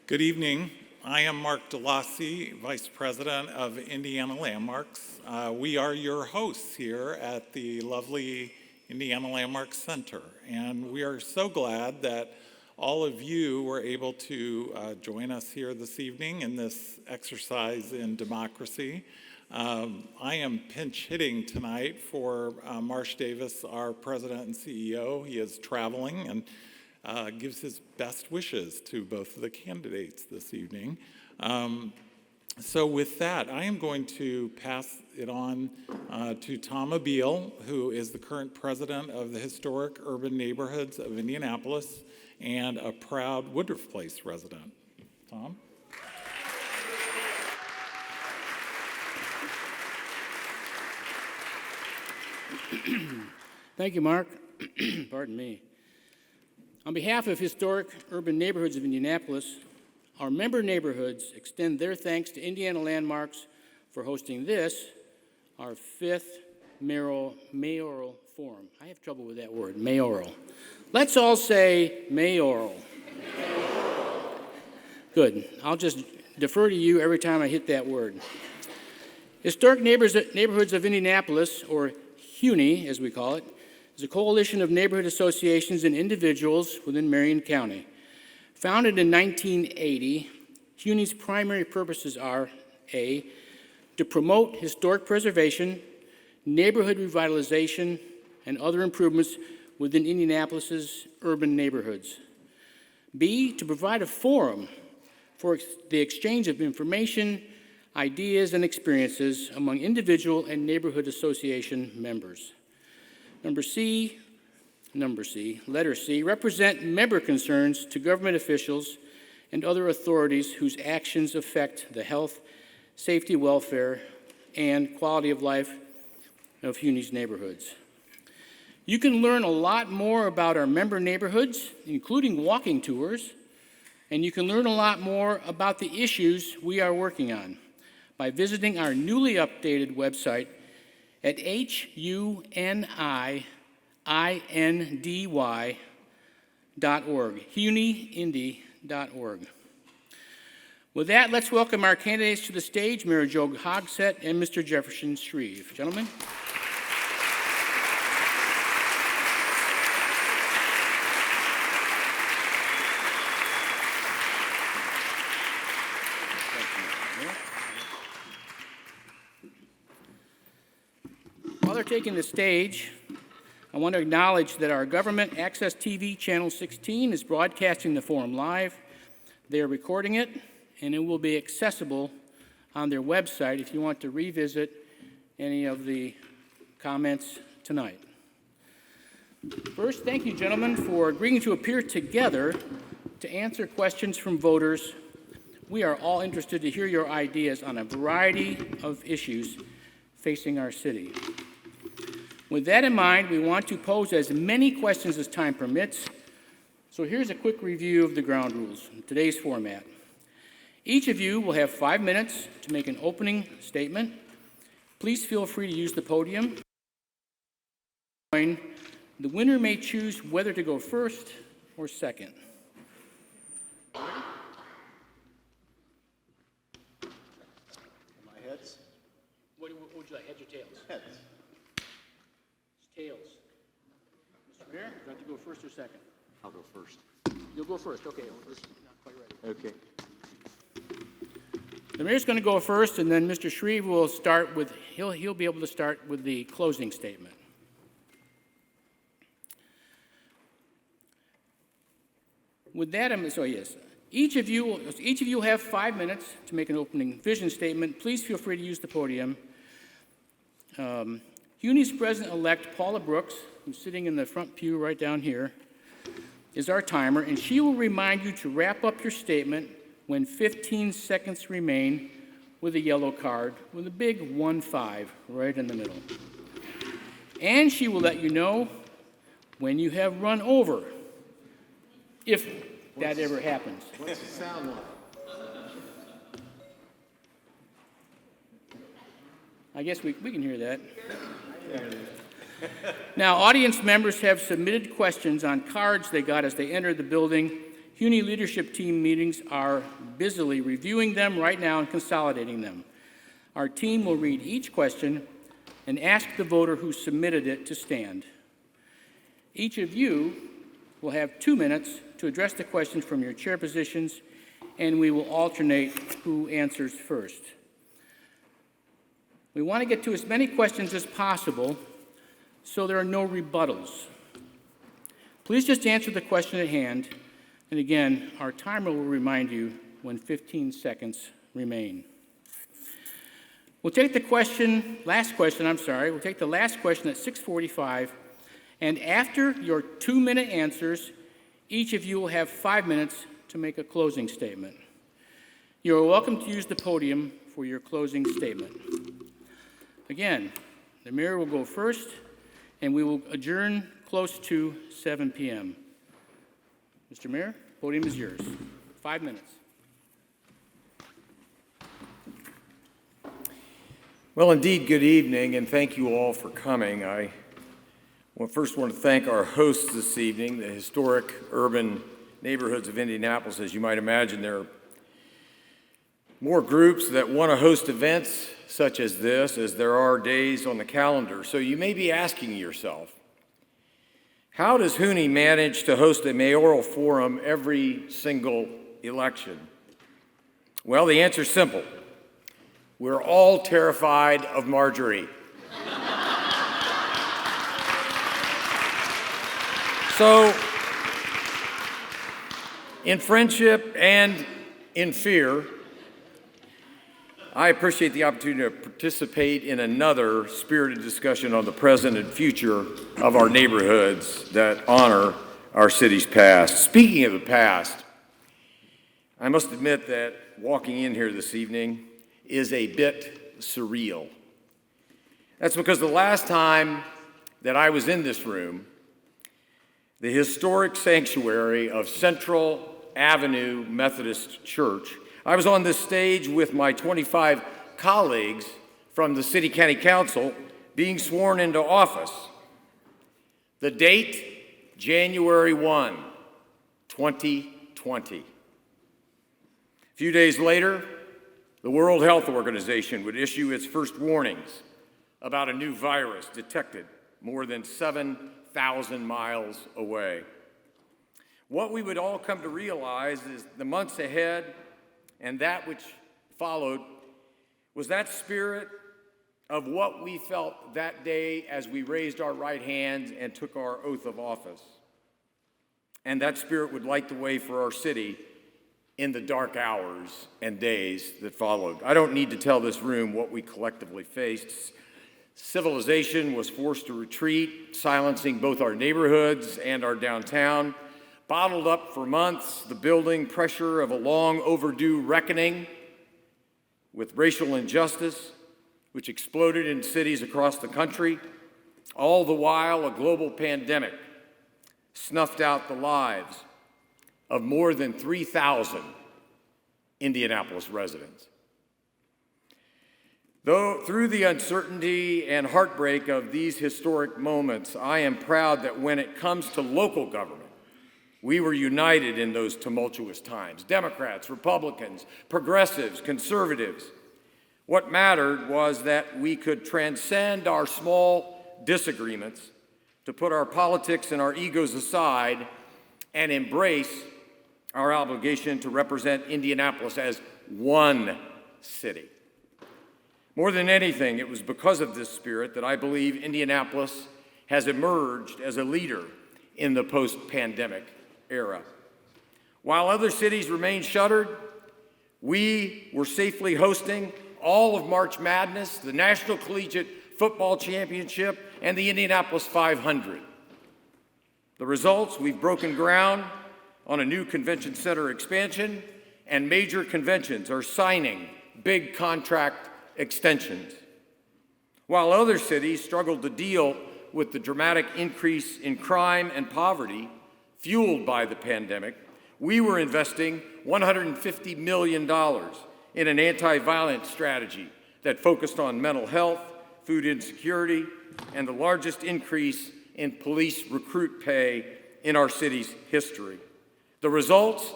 Good evening. I am Mark DeLossi, Vice President of Indiana Landmarks. We are your hosts here at the lovely Indiana Landmarks Center, and we are so glad that all of you were able to join us here this evening in this exercise in democracy. I am pinch hitting tonight for Marsh Davis, our President and CEO. He is traveling and gives his best wishes to both of the candidates this evening. So with that, I am going to pass it on to Tom Abeel, who is the current president of the Historic Urban Neighborhoods of Indianapolis and a proud Woodruff Place resident. Tom? Thank you, Mark. Pardon me. On behalf of Historic Urban Neighborhoods of Indianapolis, our member neighborhoods extend their thanks to Indiana Landmarks for hosting this, our fifth mayoral forum. I have trouble with that word, mayoral. Let's all say mayoral. Good. I'll just defer to you every time I hit that word. Historic Neighborhoods of Indianapolis, or HUNI as we call it, is a coalition of neighborhood associations and individuals within Marion County. Founded in 1980, HUNI's primary purposes are A, to promote historic preservation, neighborhood revitalization, and other improvements within Indianapolis's urban neighborhoods. B, to provide a forum for the exchange of information, ideas, and experiences among individual and neighborhood association members. Letter C, represent member concerns to government officials and other authorities whose actions affect the health, safety, welfare, and quality of life of HUNI's neighborhoods. You can learn a lot more about our member neighborhoods, including walking tours, and you can learn a lot more about the issues we are working on by visiting our newly updated website at hunindy.org, hunindy.org. With that, let's welcome our candidates to the stage, Mayor Joe Hogsett and Mr. Jefferson Shreve. Gentlemen. While they're taking the stage, I want to acknowledge that our government access TV channel 16 is broadcasting the forum live. They are recording it, and it will be accessible on their website if you want to revisit any of the comments tonight. First, thank you, gentlemen, for agreeing to appear together to answer questions from voters. We are all interested to hear your ideas on a variety of issues facing our city. With that in mind, we want to pose as many questions as time permits. So here's a quick review of the ground rules in today's format. Each of you will have 5 minutes to make an opening statement. Please feel free to use the podium. The winner may choose whether to go first or second. My heads? What would you like, heads or tails? Heads. Tails. Mr. Mayor, would you like to go first or second? I'll go first. You'll go first. Okay, well, this is not quite ready. Okay. The mayor's going to go first, and then Mr. Shreve will start with, he'll be able to start with the closing statement. With that, each of you will have 5 minutes to make an opening vision statement. Please feel free to use the podium. HUNI's President-elect, Paula Brooks, who's sitting in the front pew right down here, is our timer, and she will remind you to wrap up your statement when 15 seconds remain with a yellow card with a big 1-5 right in the middle. And she will let you know when you have run over, if that ever happens. What's the sound like? I guess we can hear that. Now, audience members have submitted questions on cards they got as they entered the building. HUNI leadership team meetings are busily reviewing them right now and consolidating them. Our team will read each question and ask the voter who submitted it to stand. Each of you will have 2 minutes to address the questions from your chair positions, and we will alternate who answers first. We want to get to as many questions as possible, so there are no rebuttals. Please just answer the question at hand, and again, our timer will remind you when 15 seconds remain. We'll take the last question at 6:45, and after your 2-minute answers, each of you will have 5 minutes to make a closing statement. You are welcome to use the podium for your closing statement. Again, the mayor will go first, and we will adjourn close to 7 p.m. Mr. Mayor, podium is yours. 5 minutes. Well, indeed, good evening, and thank you all for coming. I first want to thank our hosts this evening, the historic urban neighborhoods of Indianapolis. As you might imagine, there are more groups that want to host events such as this as there are days on the calendar. So you may be asking yourself, how does HUNI manage to host a mayoral forum every single election? Well, the answer is simple. We're all terrified of Marjorie. So, in friendship and in fear, I appreciate the opportunity to participate in another spirited discussion on the present and future of our neighborhoods that honor our city's past. Speaking of the past, I must admit that walking in here this evening is a bit surreal. That's because the last time that I was in this room, the historic sanctuary of Central Avenue Methodist Church, I was on this stage with my 25 colleagues from the City County Council being sworn into office. The date, January 1, 2020. A few days later, the World Health Organization would issue its first warnings about a new virus detected more than 7,000 miles away. What we would all come to realize is the months ahead and that which followed was that spirit of what we felt that day as we raised our right hands and took our oath of office. And that spirit would light the way for our city in the dark hours and days that followed. I don't need to tell this room what we collectively faced. Civilization was forced to retreat, silencing both our neighborhoods and our downtown. Bottled up for months, the building pressure of a long overdue reckoning with racial injustice, which exploded in cities across the country. All the while, a global pandemic snuffed out the lives of more than 3,000 Indianapolis residents. Though through the uncertainty and heartbreak of these historic moments, I am proud that when it comes to local government, we were united in those tumultuous times. Democrats, Republicans, progressives, conservatives. What mattered was that we could transcend our small disagreements to put our politics and our egos aside and embrace our obligation to represent Indianapolis as one city. More than anything, it was because of this spirit that I believe Indianapolis has emerged as a leader in the post-pandemic era. While other cities remain shuttered, we were safely hosting all of March Madness, the National Collegiate Football Championship, and the Indianapolis 500. The results, we've broken ground on a new convention center expansion, and major conventions are signing big contract extensions. While other cities struggled to deal with the dramatic increase in crime and poverty fueled by the pandemic, we were investing $150 million in an anti-violence strategy that focused on mental health, food insecurity, and the largest increase in police recruit pay in our city's history. The results?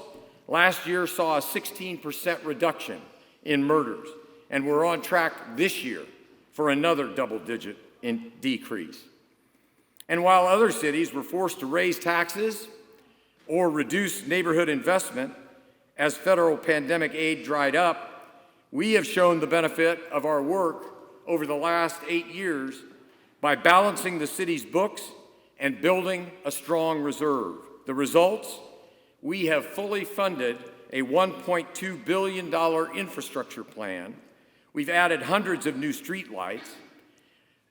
Last year saw a 16% reduction in murders, and we're on track this year for another double-digit decrease. And while other cities were forced to raise taxes or reduce neighborhood investment as federal pandemic aid dried up, we have shown the benefit of our work over the last 8 years by balancing the city's books and building a strong reserve. The results? We have fully funded a $1.2 billion infrastructure plan. We've added hundreds of new streetlights.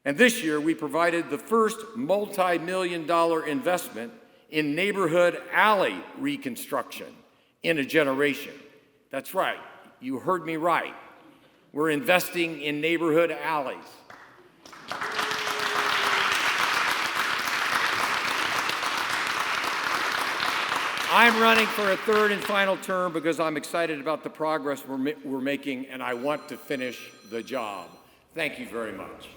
And this year, we provided the first multi-million-dollar investment in neighborhood alley reconstruction in a generation. That's right, you heard me right. We're investing in neighborhood alleys. I'm running for a third and final term because I'm excited about the progress we're making, and I want to finish the job. Thank you very much.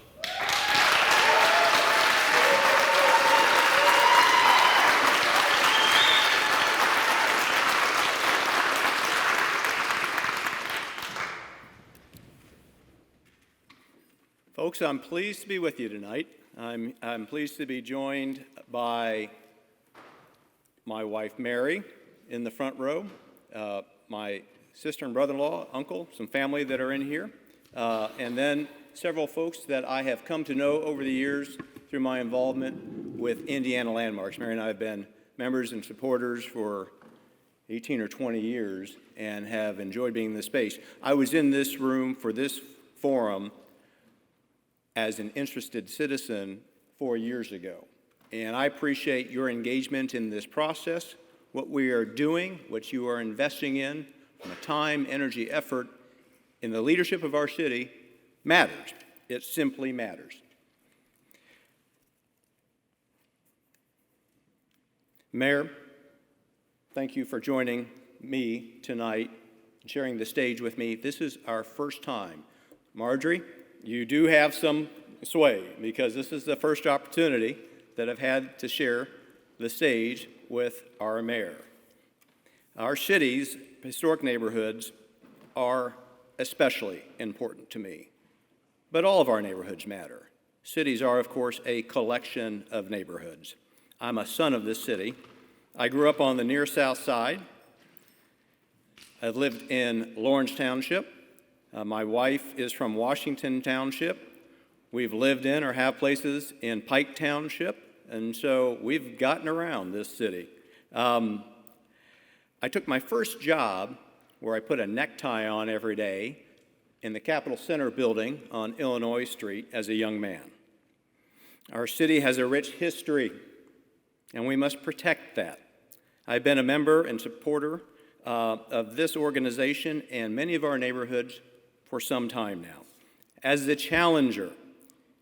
Folks, I'm pleased to be with you tonight. I'm pleased to be joined by my wife, Mary, in the front row, my sister and brother-in-law, uncle, some family that are in here, and then several folks that I have come to know over the years through my involvement with Indiana Landmarks. Mary and I have been members and supporters for 18 or 20 years and have enjoyed being in this space. I was in this room for this forum as an interested citizen 4 years ago. And I appreciate your engagement in this process. What we are doing, what you are investing in, from a time, energy, effort in the leadership of our city matters. It simply matters. Mayor, thank you for joining me tonight and sharing the stage with me. This is our first time. Marjorie, you do have some sway because this is the first opportunity that I've had to share the stage with our mayor. Our city's historic neighborhoods are especially important to me, but all of our neighborhoods matter. Cities are, of course, a collection of neighborhoods. I'm a son of this city. I grew up on the near south side. I've lived in Lawrence Township. My wife is from Washington Township. We've lived in or have places in Pike Township, and so we've gotten around this city. I took my first job where I put a necktie on every day in the Capitol Center building on Illinois Street as a young man. Our city has a rich history, and we must protect that. I've been a member and supporter of this organization and many of our neighborhoods for some time now. As the challenger,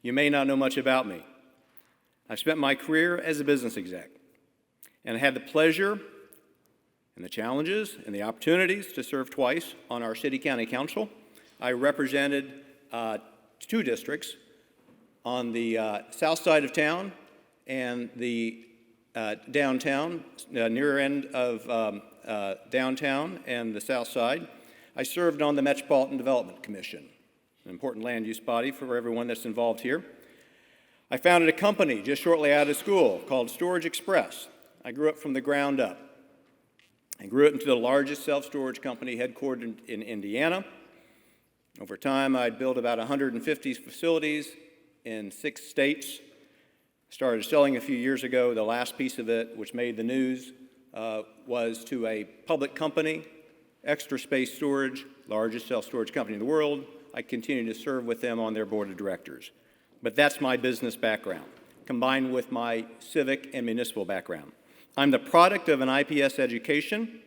you may not know much about me. I've spent my career as a business exec and had the pleasure and the challenges and the opportunities to serve twice on our city-county council. I represented 2 districts on the south side of town and the downtown, near end of downtown and the south side. I served on the Metropolitan Development Commission, an important land use body for everyone that's involved here. I founded a company just shortly out of school called Storage Express. I grew up from the ground up. I grew it into the largest self-storage company headquartered in Indiana. Over time, I'd built about 150 facilities in 6 states. Started selling a few years ago. The last piece of it, which made the news, was to a public company, Extra Space Storage, largest self-storage company in the world. I continue to serve with them on their board of directors. But that's my business background, combined with my civic and municipal background. I'm the product of an IPS education.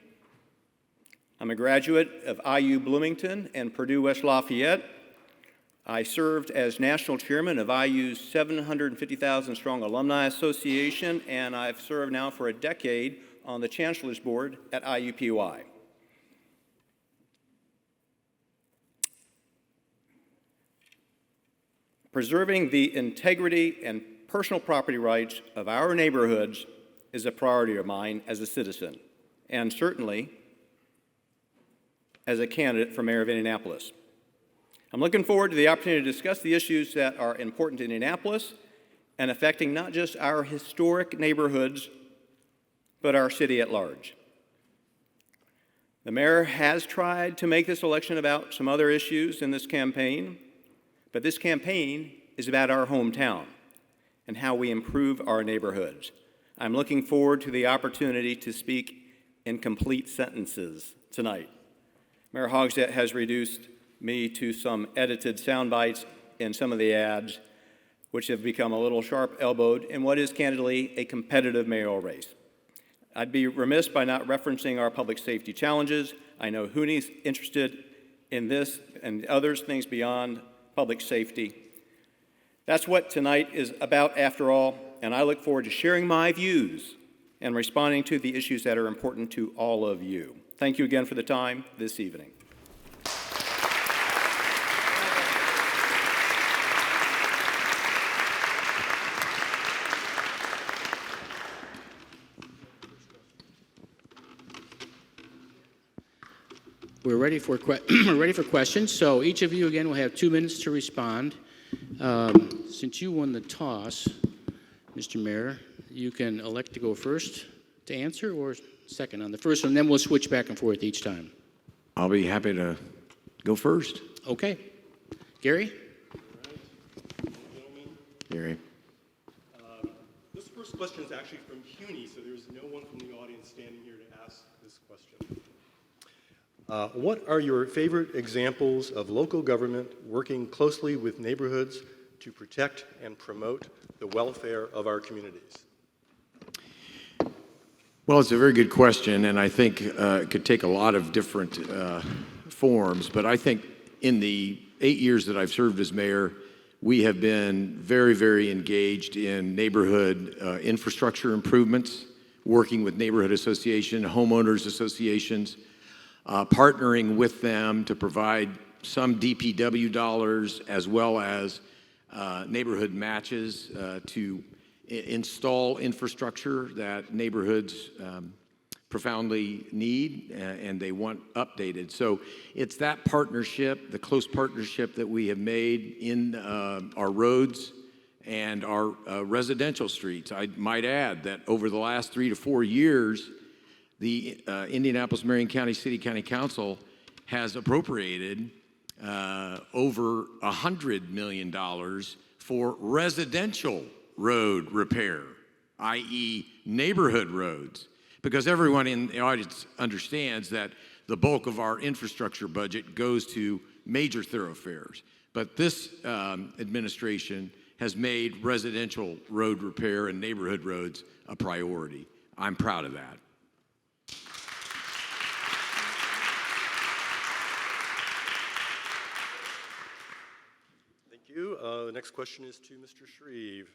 I'm a graduate of IU Bloomington and Purdue West Lafayette. I served as national chairman of IU's 750,000 strong alumni association, and I've served now for a decade on the chancellor's board at IUPUI. Preserving the integrity and personal property rights of our neighborhoods is a priority of mine as a citizen and certainly as a candidate for mayor of Indianapolis. I'm looking forward to the opportunity to discuss the issues that are important to Indianapolis and affecting not just our historic neighborhoods, but our city at large. The mayor has tried to make this election about some other issues in this campaign, but this campaign is about our hometown and how we improve our neighborhoods. I'm looking forward to the opportunity to speak in complete sentences tonight. Mayor Hogsett has reduced me to some edited sound bites in some of the ads, which have become a little sharp-elbowed in what is candidly a competitive mayoral race. I'd be remiss by not referencing our public safety challenges. I know HUNI's interested in this and others, things beyond public safety. That's what tonight is about after all, and I look forward to sharing my views and responding to the issues that are important to all of you. Thank you again for the time this evening. We're ready for we're ready for questions. So each of you again will have 2 minutes to respond. Since you won the toss, Mr. Mayor, you can elect to go first to answer or second on the first one. Then we'll switch back and forth each time. I'll be happy to go first. Okay, Gary. Gary. This first question is actually from HUNI, so there's no one from the audience standing here to ask this question. What are your favorite examples of local government working closely with neighborhoods to protect and promote the welfare of our communities? Well, it's a very good question, and I think it could take a lot of different forms. But I think in the 8 years that I've served as mayor, we have been very, very engaged in neighborhood infrastructure improvements, working with neighborhood associations, homeowners associations, partnering with them to provide some DPW dollars as well as neighborhood matches to install infrastructure that neighborhoods profoundly need and they want updated. So it's that partnership, the close partnership that we have made in our roads and our residential streets. I might add that over the last 3 to 4 years, the Indianapolis-Marion County City County Council has appropriated over $100 million for residential road repair, i.e. neighborhood roads, because everyone in the audience understands that the bulk of our infrastructure budget goes to major thoroughfares. But this administration has made residential road repair and neighborhood roads a priority. I'm proud of that. Thank you. The next question is to Mr. Shreve.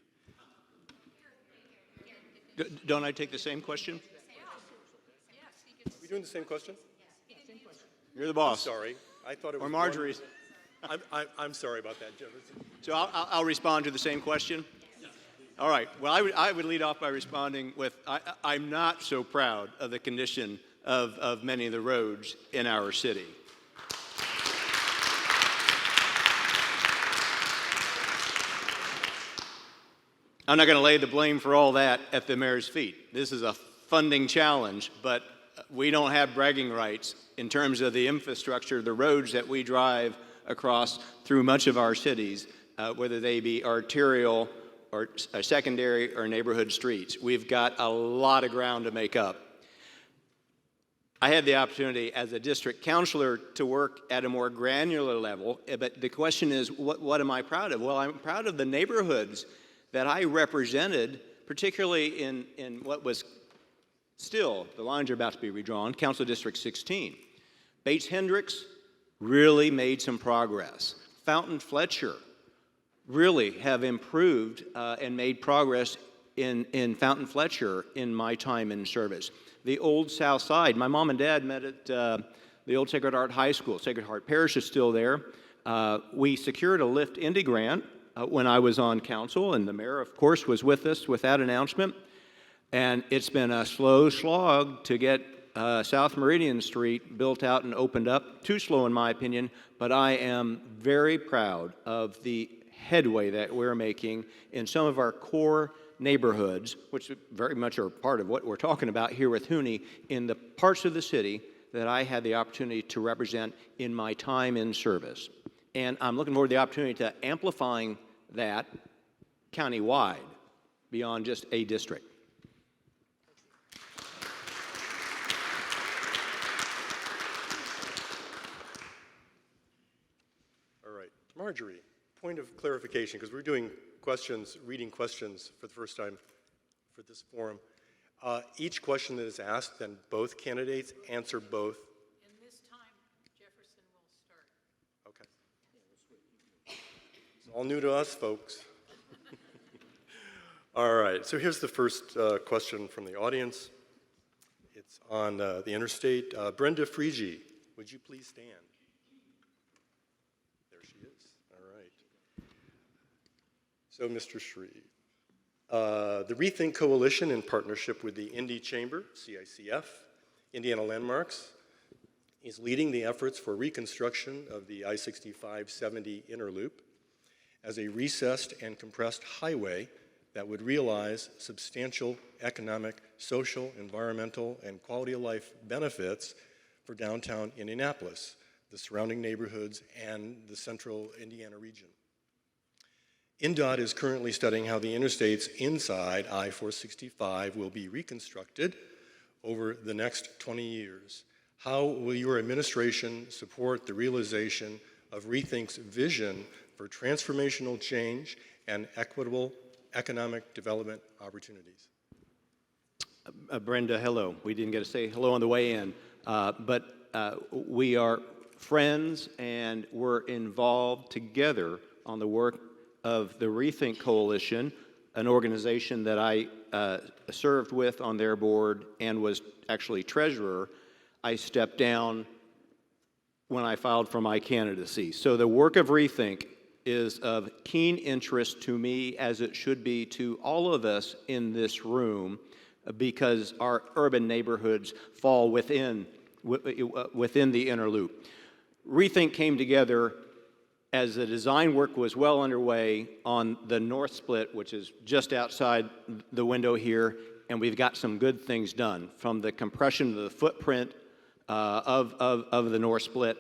Don't I take the same question? Are we doing the same question? You're the boss. Sorry. I thought it was Or Marjorie's. I'm sorry about that, Joe. So I'll respond to the same question? All right. Well, I would lead off by responding with, I'm not so proud of the condition of many of the roads in our city. I'm not going to lay the blame for all that at the mayor's feet. This is a funding challenge, but we don't have bragging rights in terms of the infrastructure, the roads that we drive across through much of our cities, whether they be arterial or secondary or neighborhood streets. We've got a lot of ground to make up. I had the opportunity as a district councilor to work at a more granular level, but the question is, what am I proud of? Well, I'm proud of the neighborhoods that I represented, particularly in what was still, the lines are about to be redrawn, Council District 16. Bates Hendricks really made some progress. Fountain Fletcher really have improved and made progress in Fountain Fletcher in my time in service. The Old South Side, my mom and dad met at the old Sacred Heart High School. Sacred Heart Parish is still there. We secured a Lift Indy grant when I was on council, and the mayor, of course, was with us with that announcement. And it's been a slow slog to get South Meridian Street built out and opened up. Too slow in my opinion, but I am very proud of the headway that we're making in some of our core neighborhoods, which very much are part of what we're talking about here with HUNI, in the parts of the city that I had the opportunity to represent in my time in service. And I'm looking forward to the opportunity to amplifying that countywide beyond just a district. All right, Marjorie, point of clarification, because we're doing questions, reading questions for the first time for this forum. Each question that is asked, then both candidates answer both. And this time, Jefferson will start. Okay. It's all new to us, folks. All right, so here's the first question from the audience. It's on the interstate. Brenda Frigi, would you please stand? There she is. All right. So, Mr. Shreve, the Rethink Coalition, in partnership with the Indy Chamber, CICF, Indiana Landmarks, is leading the efforts for reconstruction of the I-65-70 inner loop as a recessed and compressed highway that would realize substantial economic, social, environmental, and quality of life benefits for downtown Indianapolis, the surrounding neighborhoods, and the central Indiana region. INDOT is currently studying how the interstates inside I-465 will be reconstructed over the next 20 years. How will your administration support the realization of Rethink's vision for transformational change and equitable economic development opportunities? Brenda, hello. We didn't get to say hello on the way in, but we are friends and we're involved together on the work of the Rethink Coalition, an organization that I served with on their board and was actually treasurer. I stepped down when I filed for my candidacy. So the work of Rethink is of keen interest to me, as it should be to all of us in this room, because our urban neighborhoods fall within the inner loop. Rethink came together as the design work was well underway on the north split, which is just outside the window here, and we've got some good things done, from the compression of the footprint of the north split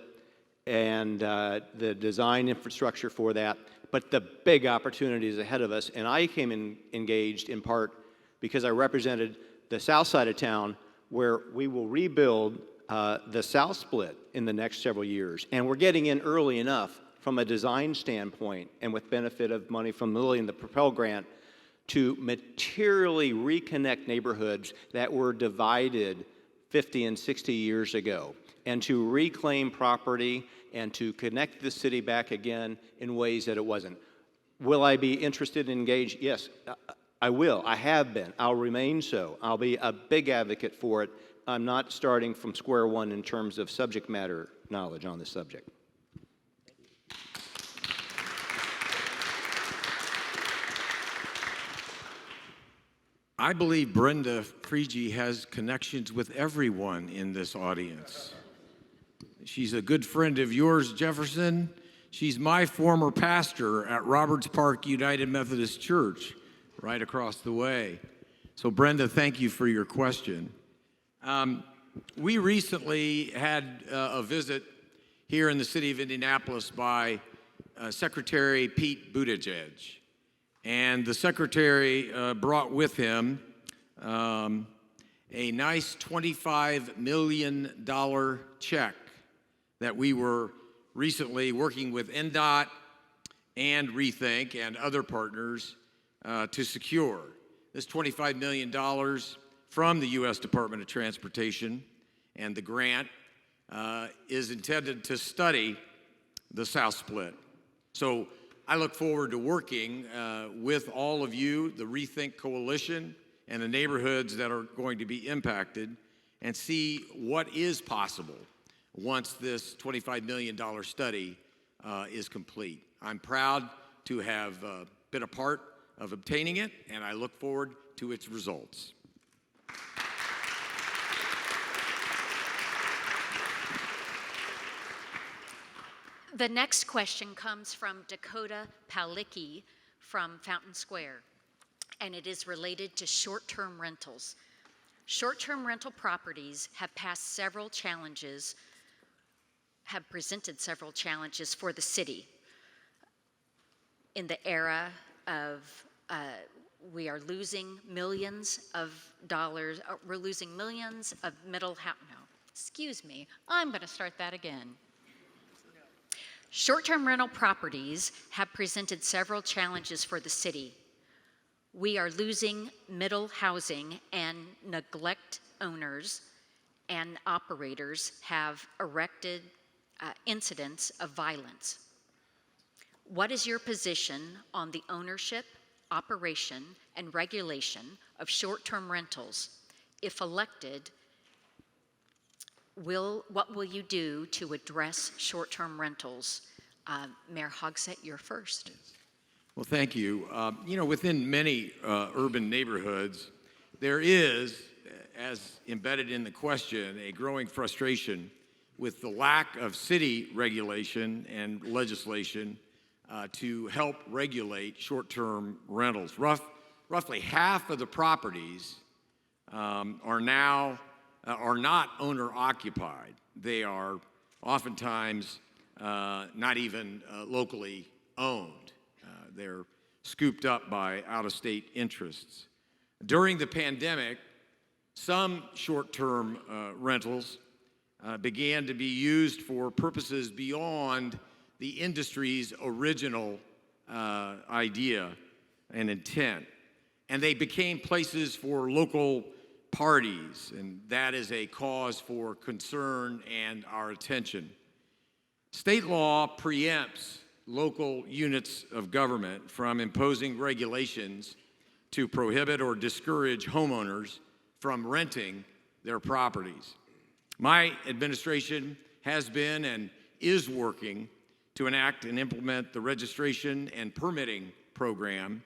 and the design infrastructure for that. But the big opportunity is ahead of us, and I came engaged in part because I represented the south side of town, where we will rebuild the south split in the next several years. And we're getting in early enough from a design standpoint, and with benefit of money from Lilly and the Propel grant, to materially reconnect neighborhoods that were divided 50 and 60 years ago, and to reclaim property and to connect the city back again in ways that it wasn't. Will I be interested and engaged? Yes, I will. I have been. I'll remain so. I'll be a big advocate for it. I'm not starting from square one in terms of subject matter knowledge on this subject. I believe Brenda Frigi has connections with everyone in this audience. She's a good friend of yours, Jefferson. She's my former pastor at Roberts Park United Methodist Church, right across the way. So Brenda, thank you for your question. We recently had a visit here in the city of Indianapolis by Secretary Pete Buttigieg. And the secretary brought with him a nice $25 million check that we were recently working with INDOT and Rethink and other partners to secure. This $25 million from the U.S. Department of Transportation, and the grant is intended to study the South Split. So I look forward to working with all of you, the Rethink Coalition, and the neighborhoods that are going to be impacted, and see what is possible once this $25 million study is complete. I'm proud to have been a part of obtaining it, and I look forward to its results. The next question comes from Dakota Palicki from Fountain Square, and it is related to short-term rentals. Short-term rental properties have presented several challenges for the city in the era of we are losing millions of dollars. We're losing millions of excuse me. I'm going to start that again. Short-term rental properties have presented several challenges for the city. We are losing middle housing, and neglect owners and operators have erected incidents of violence. What is your position on the ownership, operation, and regulation of short-term rentals? If elected, what will you do to address short-term rentals? Mayor Hogsett, you're first. Well, thank you. Within many urban neighborhoods, there is, as embedded in the question, a growing frustration with the lack of city regulation and legislation to help regulate short-term rentals. Roughly half of the properties are not owner-occupied. They are oftentimes not even locally owned. They're scooped up by out-of-state interests. During the pandemic, some short-term rentals began to be used for purposes beyond the industry's original idea and intent. And they became places for local parties, and that is a cause for concern and our attention. State law preempts local units of government from imposing regulations to prohibit or discourage homeowners from renting their properties. My administration has been and is working to enact and implement the registration and permitting program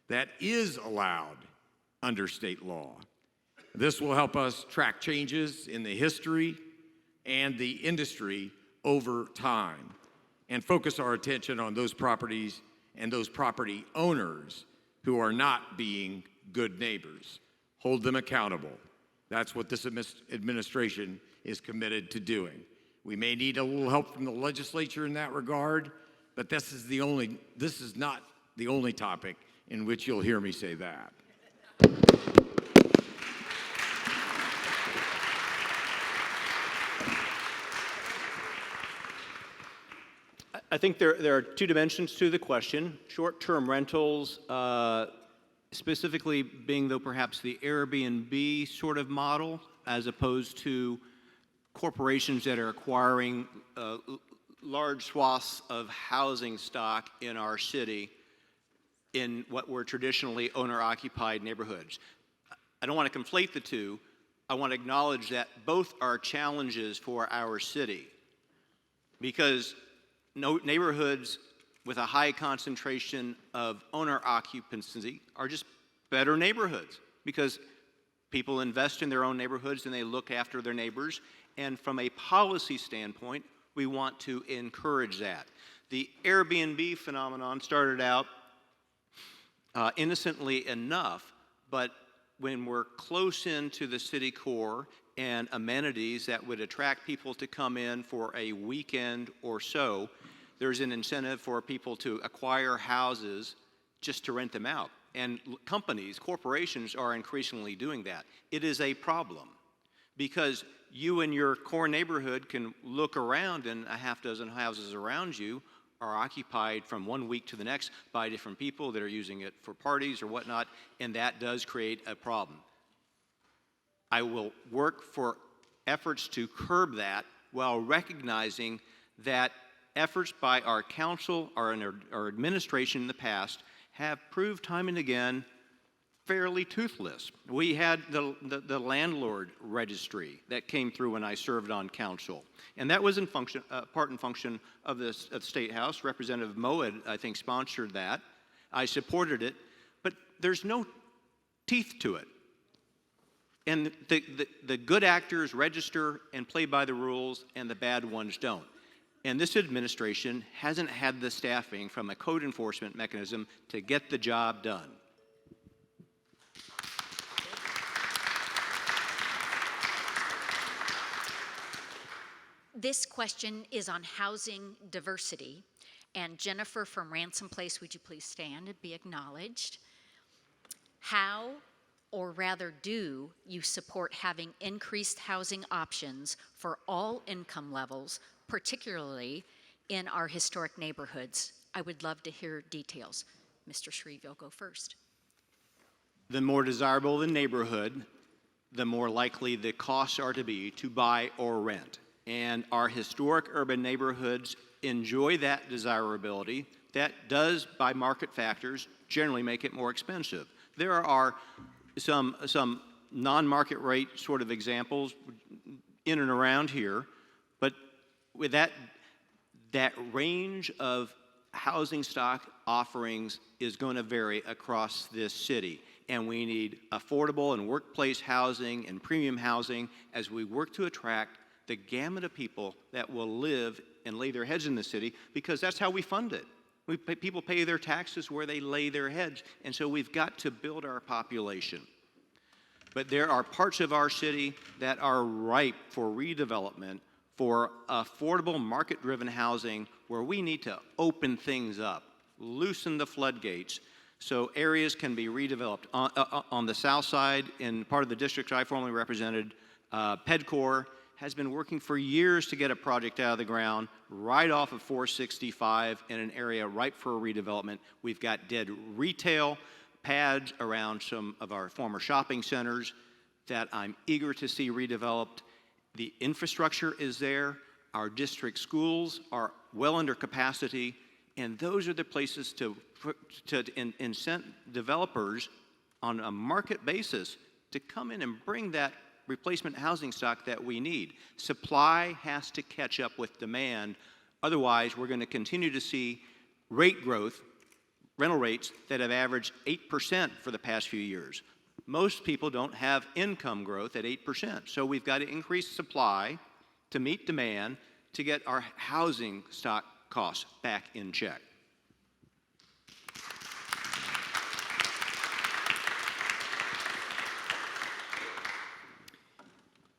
that is allowed under state law. This will help us track changes in the history and the industry over time and focus our attention on those properties and those property owners who are not being good neighbors. Hold them accountable. That's what this administration is committed to doing. We may need a little help from the legislature in that regard, but this is not the only topic in which you'll hear me say that. I think there are two dimensions to the question. Short-term rentals, specifically being, though, perhaps the Airbnb sort of model, as opposed to corporations that are acquiring large swaths of housing stock in our city in what were traditionally owner-occupied neighborhoods. I don't want to conflate the two. I want to acknowledge that both are challenges for our city, because neighborhoods with a high concentration of owner occupancy are just better neighborhoods, because people invest in their own neighborhoods and they look after their neighbors. And from a policy standpoint, we want to encourage that. The Airbnb phenomenon started out innocently enough, but when we're close into the city core and amenities that would attract people to come in for a weekend or so, there's an incentive for people to acquire houses just to rent them out. And corporations are increasingly doing that. It is a problem, because you in your core neighborhood can look around and a half dozen houses around you are occupied from one week to the next by different people that are using it for parties or whatnot, and that does create a problem. I will work for efforts to curb that while recognizing that efforts by our council, our administration in the past, have proved time and again fairly toothless. We had the landlord registry that came through when I served on council, and that was in function, part and function of the State House. Representative Moed, I think, sponsored that. I supported it, but there's no teeth to it. And the good actors register and play by the rules, and the bad ones don't. And this administration hasn't had the staffing from a code enforcement mechanism to get the job done. This question is on housing diversity. And Jennifer from Ransom Place, would you please stand and be acknowledged? How, or rather do, you support having increased housing options for all income levels, particularly in our historic neighborhoods? I would love to hear details. Mr. Shreve, you'll go first. The more desirable the neighborhood, the more likely the costs are to be to buy or rent. And our historic urban neighborhoods enjoy that desirability. That does, by market factors, generally make it more expensive. There are some non-market rate sort of examples in and around here, but with that range of housing stock offerings is going to vary across this city. And we need affordable and workplace housing and premium housing as we work to attract the gamut of people that will live and lay their heads in the city, because that's how we fund it. People pay their taxes where they lay their heads, and so we've got to build our population. But there are parts of our city that are ripe for redevelopment, for affordable market-driven housing, where we need to open things up, loosen the floodgates, so areas can be redeveloped. On the south side, in part of the district I formerly represented, PEDCOR has been working for years to get a project out of the ground right off of 465 in an area ripe for a redevelopment. We've got dead retail pads around some of our former shopping centers that I'm eager to see redeveloped. The infrastructure is there. Our district schools are well under capacity, and those are the places to incent developers on a market basis to come in and bring that replacement housing stock that we need. Supply has to catch up with demand. Otherwise, we're going to continue to see rate growth, rental rates that have averaged 8% for the past few years. Most people don't have income growth at 8%. So we've got to increase supply to meet demand to get our housing stock costs back in check.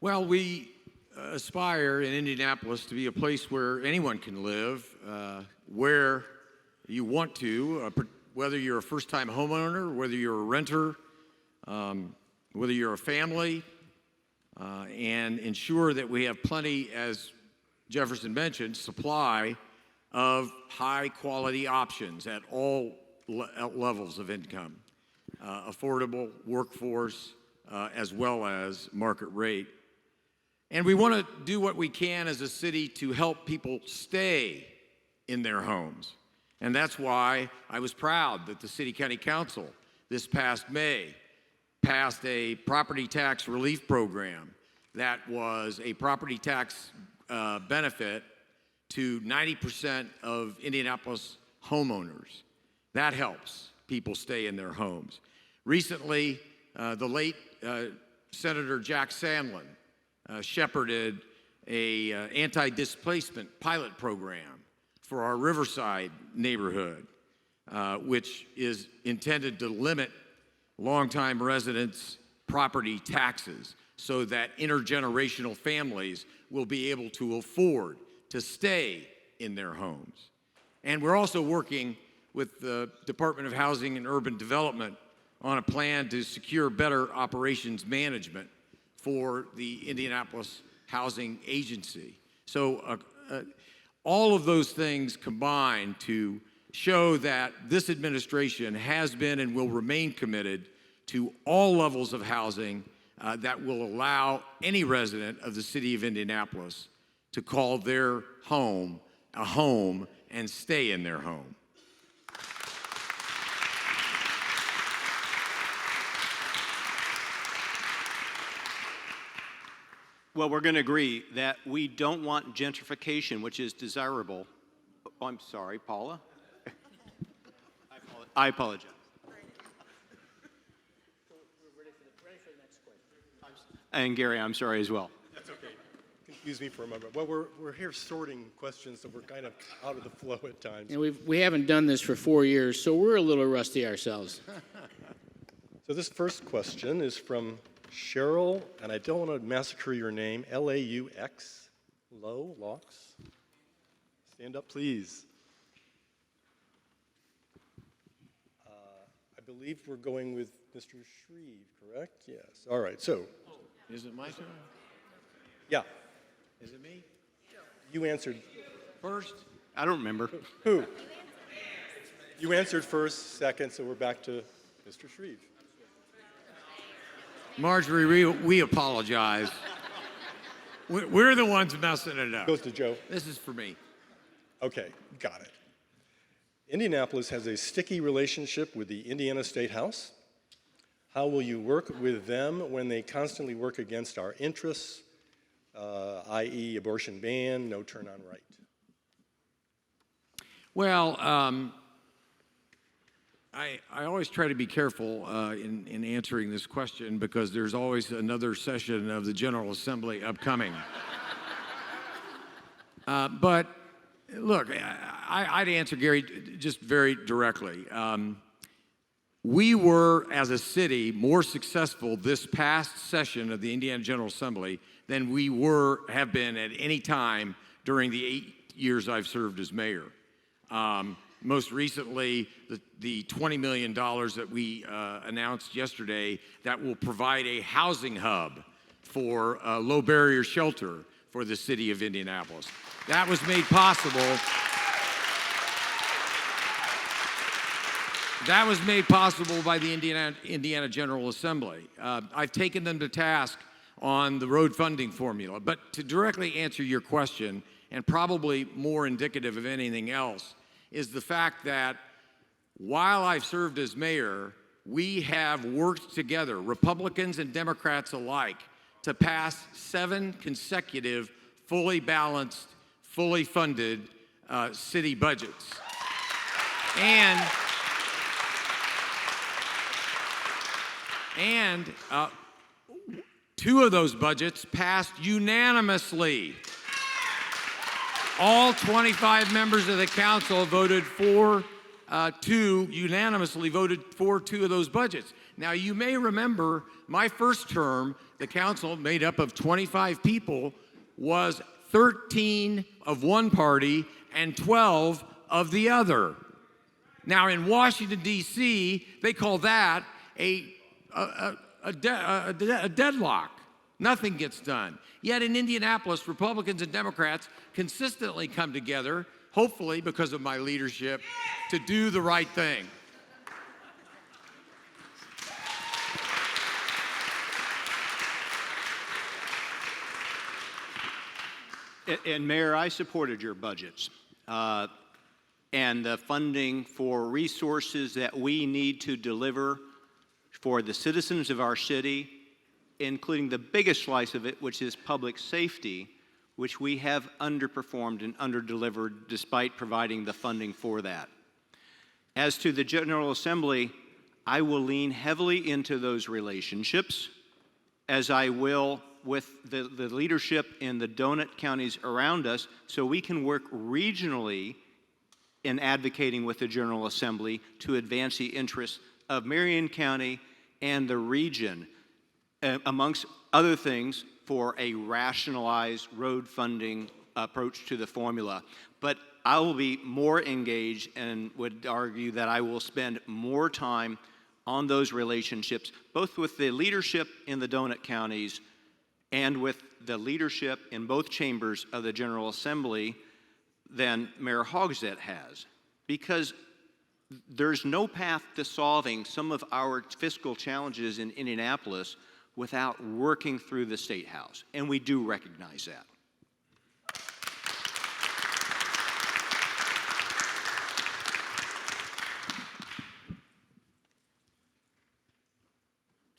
Well, we aspire in Indianapolis to be a place where anyone can live, where you want to, whether you're a first-time homeowner, whether you're a renter, whether you're a family, and ensure that we have plenty, as Jefferson mentioned, supply of high-quality options at all levels of income, affordable, workforce, as well as market rate. And we want to do what we can as a city to help people stay in their homes. And that's why I was proud that the City County Council this past May passed a property tax relief program that was a property tax benefit to 90% of Indianapolis homeowners. That helps people stay in their homes. Recently, the late Senator Jack Sandlin shepherded a anti-displacement pilot program for our Riverside neighborhood, which is intended to limit longtime residents' property taxes so that intergenerational families will be able to afford to stay in their homes. And we're also working with the Department of Housing and Urban Development on a plan to secure better operations management for the Indianapolis Housing Agency. So all of those things combine to show that this administration has been and will remain committed to all levels of housing that will allow any resident of the city of Indianapolis to call their home a home and stay in their home. Well, we're going to agree that we don't want gentrification, which is desirable. Oh, I'm sorry, Paula. I apologize. And Gary, I'm sorry as well. That's okay. excuse me for a moment. Well, we're here sorting questions, so we're kind of out of the flow at times. And we haven't done this for 4 years, so we're a little rusty ourselves. So this first question is from Cheryl, and I don't want to massacre your name, Laux, Laux. Stand up, please. I believe we're going with Mr. Shreve, correct? Yes. All right, so, Is it my turn? yeah, Is it me? you answered. First? I don't remember. Who? You answered first, second, so we're back to Mr. Shreve. Marjorie, we apologize. We're the ones messing it up. Goes to Joe. This is for me. Okay, got it. Indianapolis has a sticky relationship with the Indiana State House. How will you work with them when they constantly work against our interests, i.e. abortion ban, no turn on right? Well, I always try to be careful in answering this question because there's always another session of the General Assembly upcoming. But look, I'd answer Gary just very directly. We were, as a city, more successful this past session of the Indiana General Assembly than we have been at any time during the 8 years I've served as mayor. Most recently, the $20 million that we announced yesterday that will provide a housing hub for low barrier shelter for the city of Indianapolis. That was made possible. That was made possible by the Indiana General Assembly. I've taken them to task on the road funding formula. But to directly answer your question, and probably more indicative of anything else, is the fact that while I've served as mayor, we have worked together, Republicans and Democrats alike, to pass 7 consecutive fully balanced, fully funded city budgets. And 2 of those budgets passed unanimously. All 25 members of the council voted for unanimously voted for 2 of those budgets. Now, you may remember my first term, the council made up of 25 people, was 13 of one party and 12 of the other. Now, in Washington, D.C., they call that a deadlock. Nothing gets done. Yet in Indianapolis, Republicans and Democrats consistently come together, hopefully because of my leadership, to do the right thing. And Mayor, I supported your budgets and the funding for resources that we need to deliver for the citizens of our city, including the biggest slice of it, which is public safety, which we have underperformed and underdelivered despite providing the funding for that. As to the General Assembly, I will lean heavily into those relationships, as I will with the leadership in the donut counties around us, so we can work regionally in advocating with the General Assembly to advance the interests of Marion County and the region, amongst other things, for a rationalized road funding approach to the formula. But I will be more engaged and would argue that I will spend more time on those relationships, both with the leadership in the donut counties and with the leadership in both chambers of the General Assembly than Mayor Hogsett has. Because there's no path to solving some of our fiscal challenges in Indianapolis without working through the State House, and we do recognize that.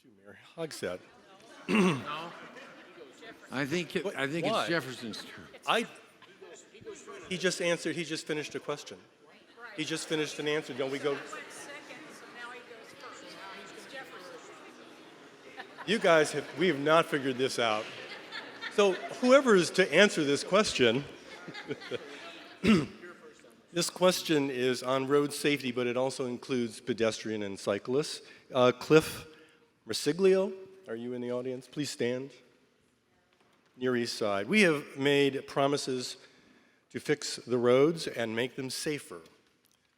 To Mayor Hogsett. I think Why? it's Jefferson's turn. He just answered, he just finished a question. He just finished an answer. Don't we go? You guys we have not figured this out. So whoever is to answer this question, this question is on road safety, but it also includes pedestrian and cyclists. Cliff Mersiglio, are you in the audience? Please stand. Near East Side. We have made promises to fix the roads and make them safer.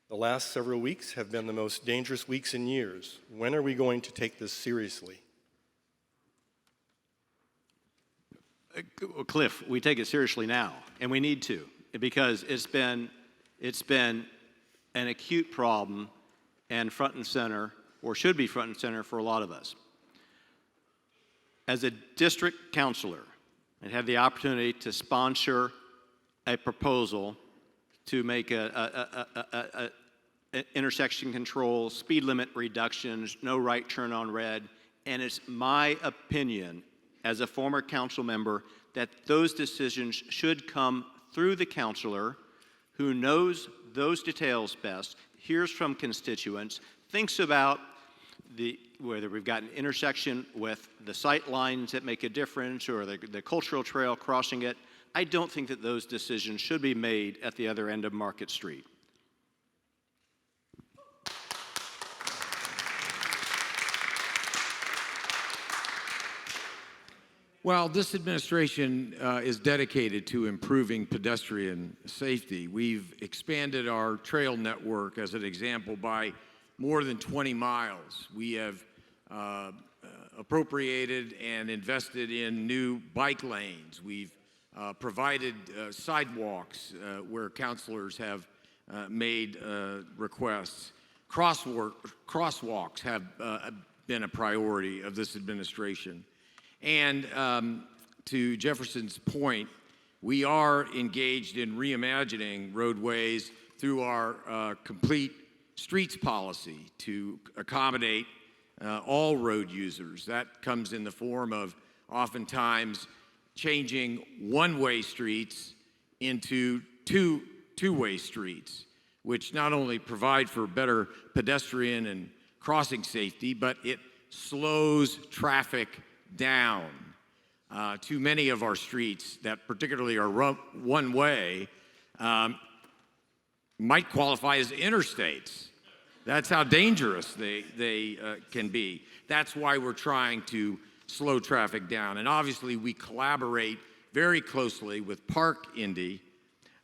The last several weeks have been the most dangerous weeks in years. When are we going to take this seriously? Cliff, we take it seriously now, and we need to, because it's been an acute problem and front and center, or should be front and center for a lot of us. As a district counselor, I had the opportunity to sponsor a proposal to make a intersection control, speed limit reductions, no right turn on red, and it's my opinion as a former council member that those decisions should come through the counselor who knows those details best, hears from constituents, thinks about whether we've got an intersection with the sight lines that make a difference or the cultural trail crossing it. I don't think that those decisions should be made at the other end of Market Street. Well, this administration is dedicated to improving pedestrian safety. We've expanded our trail network, as an example, by more than 20 miles. We have appropriated and invested in new bike lanes. We've provided sidewalks where counselors have made requests. Crosswalks have been a priority of this administration. And to Jefferson's point, we are engaged in reimagining roadways through our complete streets policy to accommodate all road users. That comes in the form of oftentimes changing one-way streets into two-way streets, which not only provide for better pedestrian and crossing safety, but it slows traffic down. Too many of our streets that particularly are one-way might qualify as interstates. That's how dangerous they can be. That's why we're trying to slow traffic down. And obviously, we collaborate very closely with Park Indy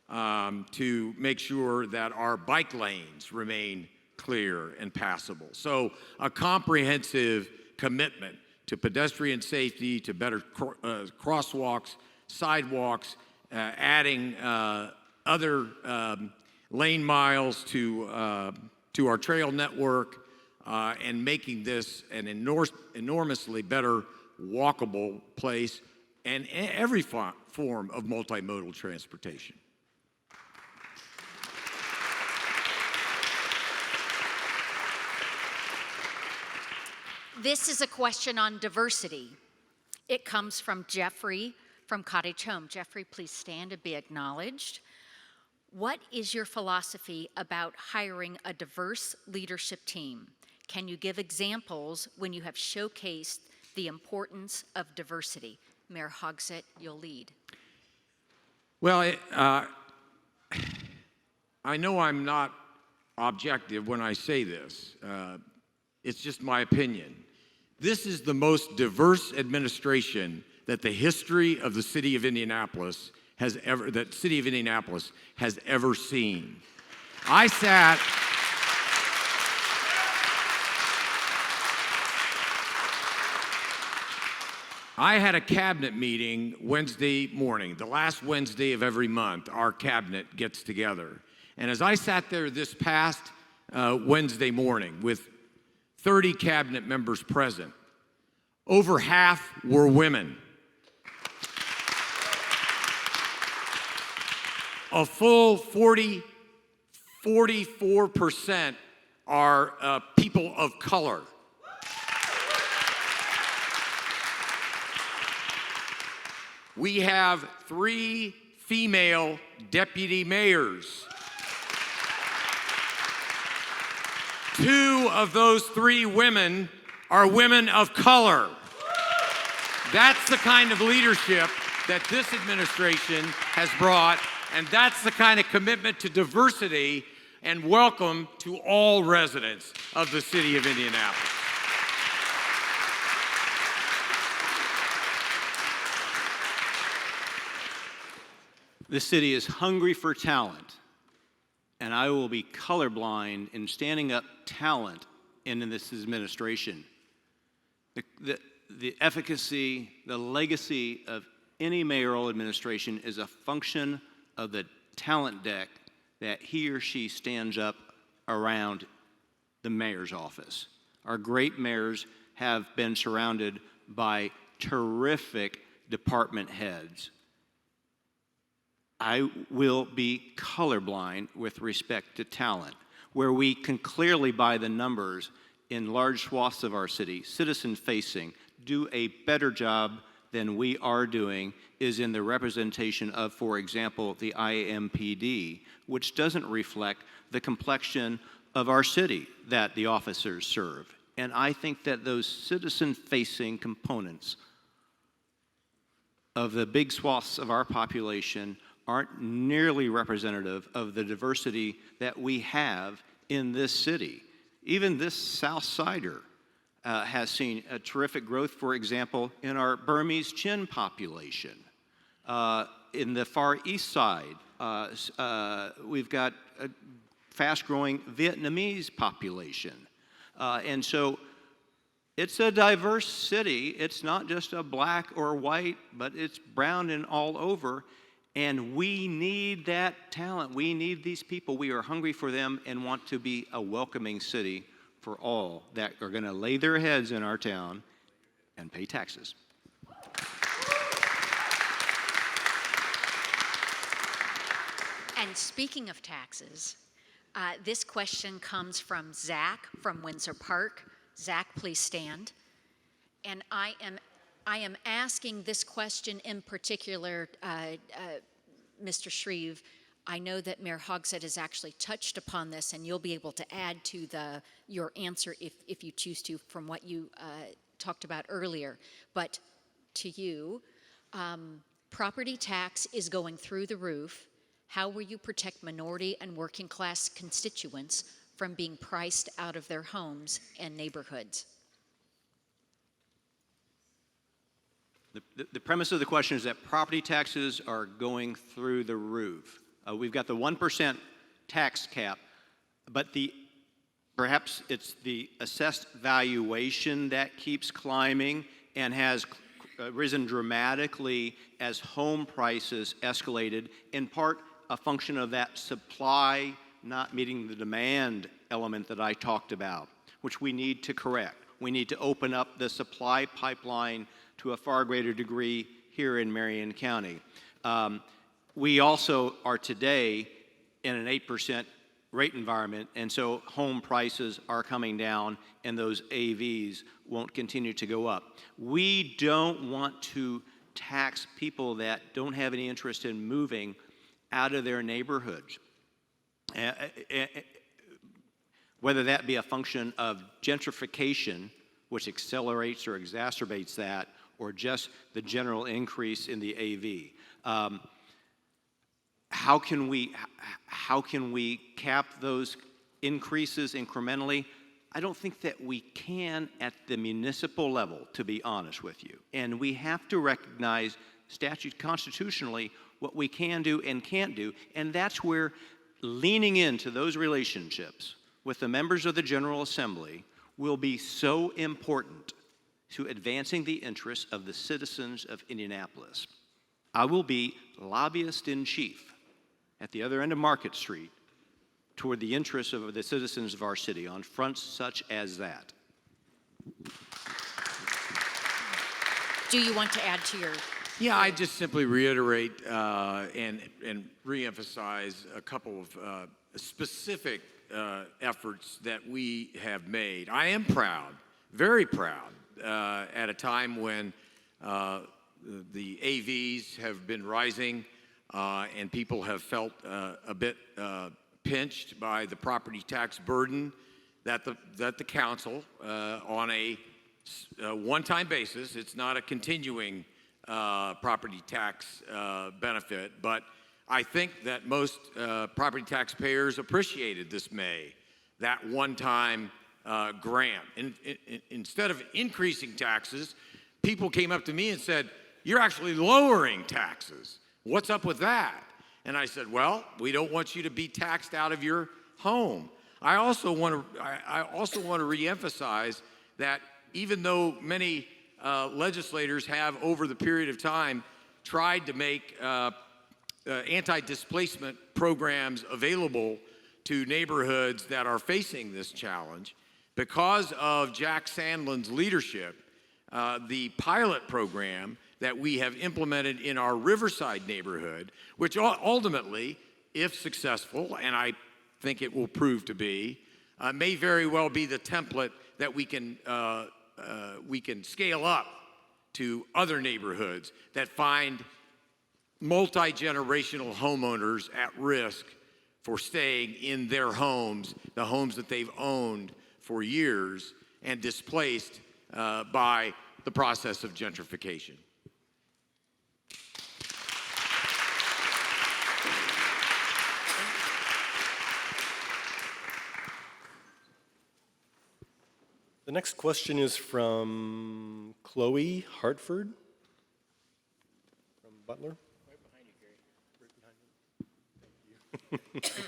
to make sure that our bike lanes remain clear and passable. So a comprehensive commitment to pedestrian safety, to better crosswalks, sidewalks, adding other lane miles to our trail network, and making this an enormously better walkable place, and every form of multimodal transportation. This is a question on diversity. It comes from Jeffrey from Cottage Home. Jeffrey, please stand and be acknowledged. What is your philosophy about hiring a diverse leadership team? Can you give examples when you have showcased the importance of diversity? Mayor Hogsett, you'll lead. Well, I know I'm not objective when I say this. It's just my opinion. This is the most diverse administration that the history of the city of Indianapolis has ever seen. I had a cabinet meeting Wednesday morning, the last Wednesday of every month. Our cabinet gets together. And as I sat there this past Wednesday morning with 30 cabinet members present, over half were women. A full 44% are people of color. We have 3 female deputy mayors. 2 of those 3 women are women of color. That's the kind of leadership that this administration has brought, and that's the kind of commitment to diversity and welcome to all residents of the city of Indianapolis. The city is hungry for talent, and I will be colorblind in standing up talent in this administration. The efficacy, the legacy of any mayoral administration is a function of the talent deck that he or she stands up around the mayor's office. Our great mayors have been surrounded by terrific department heads. I will be colorblind with respect to talent, where we can clearly, by the numbers in large swaths of our city, citizen-facing, do a better job than we are doing is in the representation of, for example, the IMPD, which doesn't reflect the complexion of our city that the officers serve. And I think that those citizen-facing components of the big swaths of our population aren't nearly representative of the diversity that we have in this city. Even this South Sider has seen a terrific growth, for example, in our Burmese Chin population. In the Far East Side, we've got a fast-growing Vietnamese population. And so it's a diverse city. It's not just a black or white, but it's brown and all over. And we need that talent. We need these people. We are hungry for them and want to be a welcoming city for all that are going to lay their heads in our town and pay taxes. And speaking of taxes, this question comes from Zach from Windsor Park. Zach, please stand. And I am asking this question in particular, Mr. Shreve. I know that Mayor Hogsett has actually touched upon this, and you'll be able to add to your answer if you choose to from what you talked about earlier. But to you, property tax is going through the roof. How will you protect minority and working class constituents from being priced out of their homes and neighborhoods? The premise of the question is that property taxes are going through the roof. We've got the 1% tax cap, but perhaps it's the assessed valuation that keeps climbing and has risen dramatically as home prices escalated, in part a function of that supply not meeting the demand element that I talked about, which we need to correct. We need to open up the supply pipeline to a far greater degree here in Marion County. We also are today in an 8% rate environment, and so home prices are coming down and those AVs won't continue to go up. We don't want to tax people that don't have any interest in moving out of their neighborhoods. Whether that be a function of gentrification, which accelerates or exacerbates that, or just the general increase in the AV. How can we cap those increases incrementally? I don't think that we can at the municipal level, to be honest with you. And we have to recognize constitutionally what we can do and can't do, and that's where leaning into those relationships with the members of the General Assembly will be so important to advancing the interests of the citizens of Indianapolis. I will be lobbyist in chief at the other end of Market Street toward the interests of the citizens of our city on fronts such as that. Do you want to add to your? Yeah, I just simply reiterate and reemphasize a couple of specific efforts that we have made. I am proud, very proud, at a time when the AVs have been rising and people have felt a bit pinched by the property tax burden that the council, on a one-time basis, it's not a continuing property tax benefit, but I think that most property taxpayers appreciated this May, that one-time grant. Instead of increasing taxes, people came up to me and said, "You're actually lowering taxes. What's up with that?" And I said, "Well, we don't want you to be taxed out of your home." I also want to reemphasize that even though many legislators have, over the period of time, tried to make anti-displacement programs available to neighborhoods that are facing this challenge, because of Jack Sandlin's leadership, the pilot program that we have implemented in our Riverside neighborhood, which ultimately, if successful, and I think it will prove to be, may very well be the template that we can scale up to other neighborhoods that find multi-generational homeowners at risk for staying in their homes, the homes that they've owned for years, and displaced by the process of gentrification. The next question is from Chloe Hartford from Butler. Right behind you, Gary. Right behind you. Thank you.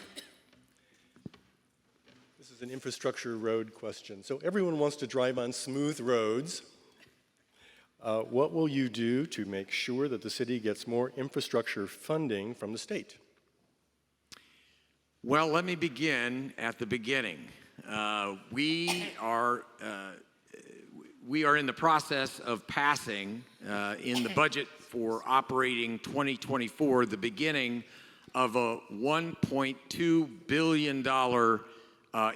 This is an infrastructure road question. So everyone wants to drive on smooth roads. What will you do to make sure that the city gets more infrastructure funding from the state? Well, let me begin at the beginning. We are in the process of passing in the budget for operating 2024 the beginning of a $1.2 billion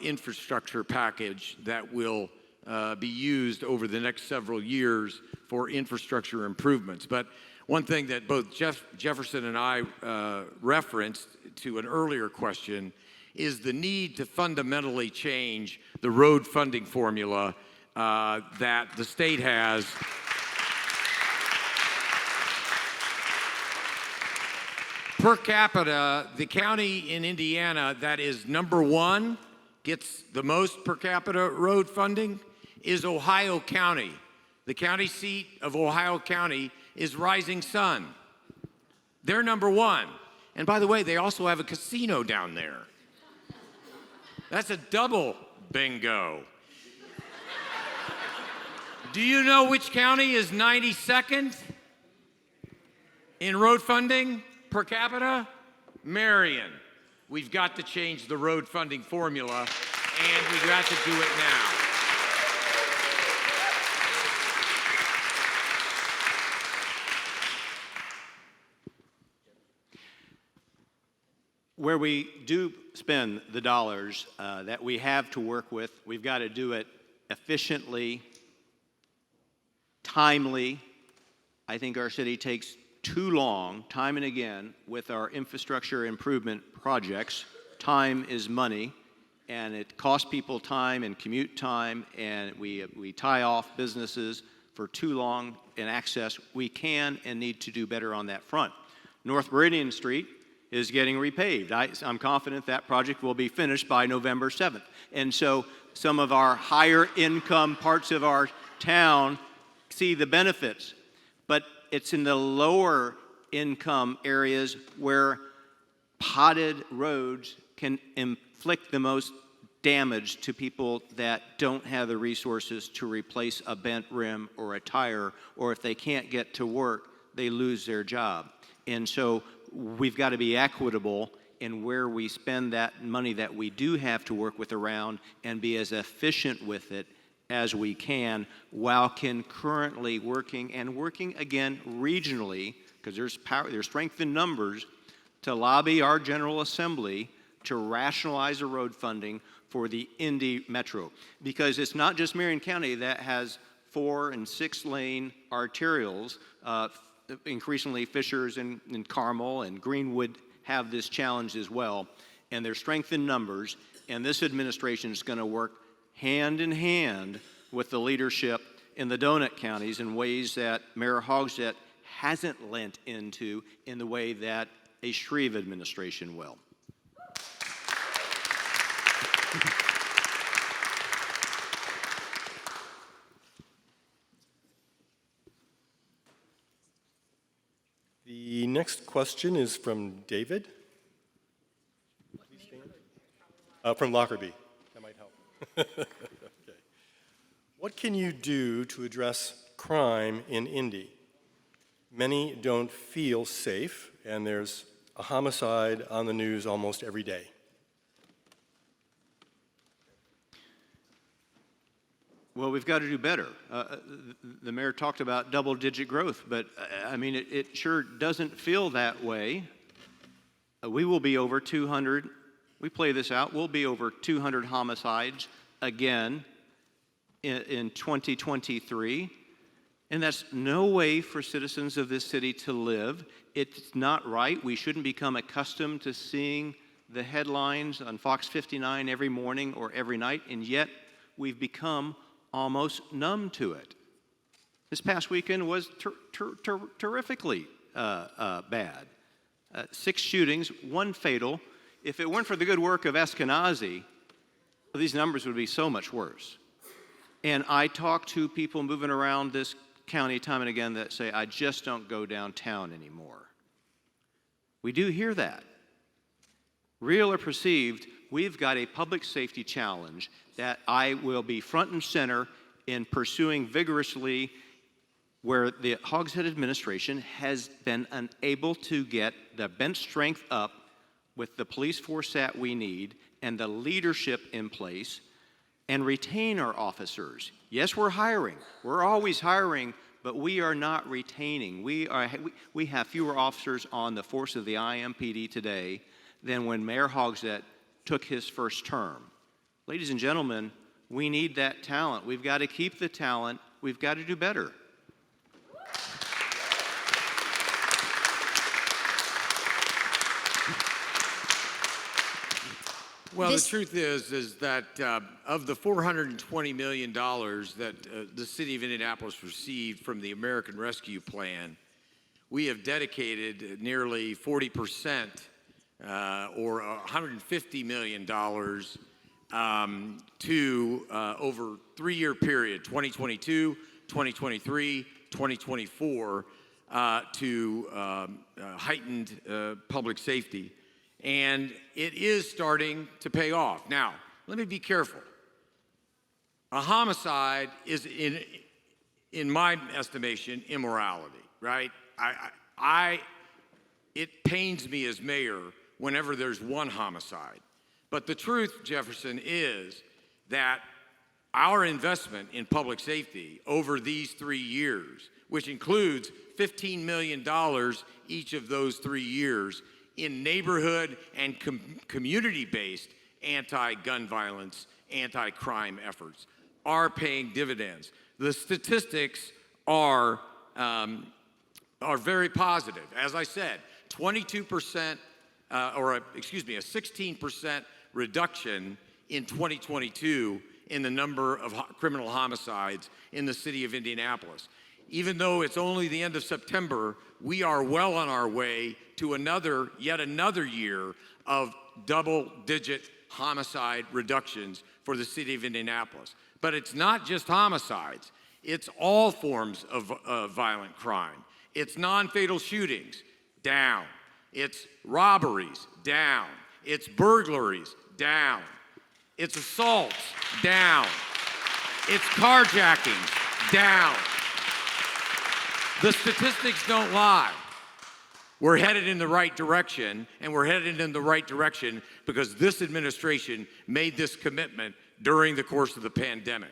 infrastructure package that will be used over the next several years for infrastructure improvements. But one thing that both Jefferson and I referenced to an earlier question is the need to fundamentally change the road funding formula that the state has. Per capita, the county in Indiana that is #1, gets the most per capita road funding, is Ohio County. The county seat of Ohio County is Rising Sun. They're #1. And by the way, they also have a casino down there. That's a double bingo. Do you know which county is 92nd in road funding per capita? Marion. We've got to change the road funding formula, and we've got to do it now. Where we do spend the dollars that we have to work with, we've got to do it efficiently, timely. I think our city takes too long, time and again, with our infrastructure improvement projects. Time is money, and it costs people time and commute time, and we tie off businesses for too long in access. We can and need to do better on that front. North Meridian Street is getting repaved. I'm confident that project will be finished by November 7th. And so some of our higher income parts of our town see the benefits, but it's in the lower income areas where potted roads can inflict the most damage to people that don't have the resources to replace a bent rim or a tire, or if they can't get to work, they lose their job. And so we've got to be equitable in where we spend that money that we do have to work with around, and be as efficient with it as we can, while concurrently working again regionally, because there's strength in numbers, to lobby our General Assembly to rationalize the road funding for the Indy Metro. Because it's not just Marion County that has 4- and 6-lane arterials. Increasingly, Fishers and Carmel and Greenwood have this challenge as well. And there's strength in numbers, and this administration is going to work hand in hand with the leadership in the donut counties in ways that Mayor Hogsett hasn't lent into in the way that a Shreve administration will. The next question is from David. Please stand. From Lockerbie. That might help. Okay. What can you do to address crime in Indy? Many don't feel safe, and there's a homicide on the news almost every day. Well, we've got to do better. The mayor talked about double-digit growth, but I mean, it sure doesn't feel that way. We will be over 200, we play this out, we'll be over 200 homicides again in 2023. And that's no way for citizens of this city to live. It's not right. We shouldn't become accustomed to seeing the headlines on Fox 59 every morning or every night, and yet we've become almost numb to it. This past weekend was terrifically bad. 6 shootings, 1 fatal. If it weren't for the good work of Eskenazi, these numbers would be so much worse. And I talk to people moving around this county time and again that say, I just don't go downtown anymore. We do hear that. Real or perceived, we've got a public safety challenge that I will be front and center in pursuing vigorously, where the Hogshead administration has been unable to get the bench strength up with the police force that we need and the leadership in place and retain our officers. Yes, we're hiring. We're always hiring, but we are not retaining. We have fewer officers on the force of the IMPD today than when Mayor Hogshead took his first term. Ladies and gentlemen, we need that talent. We've got to keep the talent. We've got to do better. Well, the truth is that of the $420 million that the city of Indianapolis received from the American Rescue Plan, we have dedicated nearly 40%, or $150 million, to over 3-year period, 2022, 2023, 2024, to heightened public safety. And it is starting to pay off. Now, let me be careful. A homicide is, in my estimation, immorality, right? It pains me as mayor whenever there's one homicide. But the truth, Jefferson, is that our investment in public safety over these 3 years, which includes $15 million each of those 3 years, in neighborhood and community-based anti-gun violence, anti-crime efforts, are paying dividends. The statistics are very positive. As I said, 22%, a 16% reduction in 2022 in the number of criminal homicides in the city of Indianapolis. Even though it's only the end of September, we are well on our way to yet another year of double-digit homicide reductions for the city of Indianapolis. But it's not just homicides. It's all forms of violent crime. It's non-fatal shootings, down. It's robberies, down. It's burglaries, down. It's assaults, down. It's carjackings, down. The statistics don't lie. We're headed in the right direction, and we're headed in the right direction because this administration made this commitment during the course of the pandemic.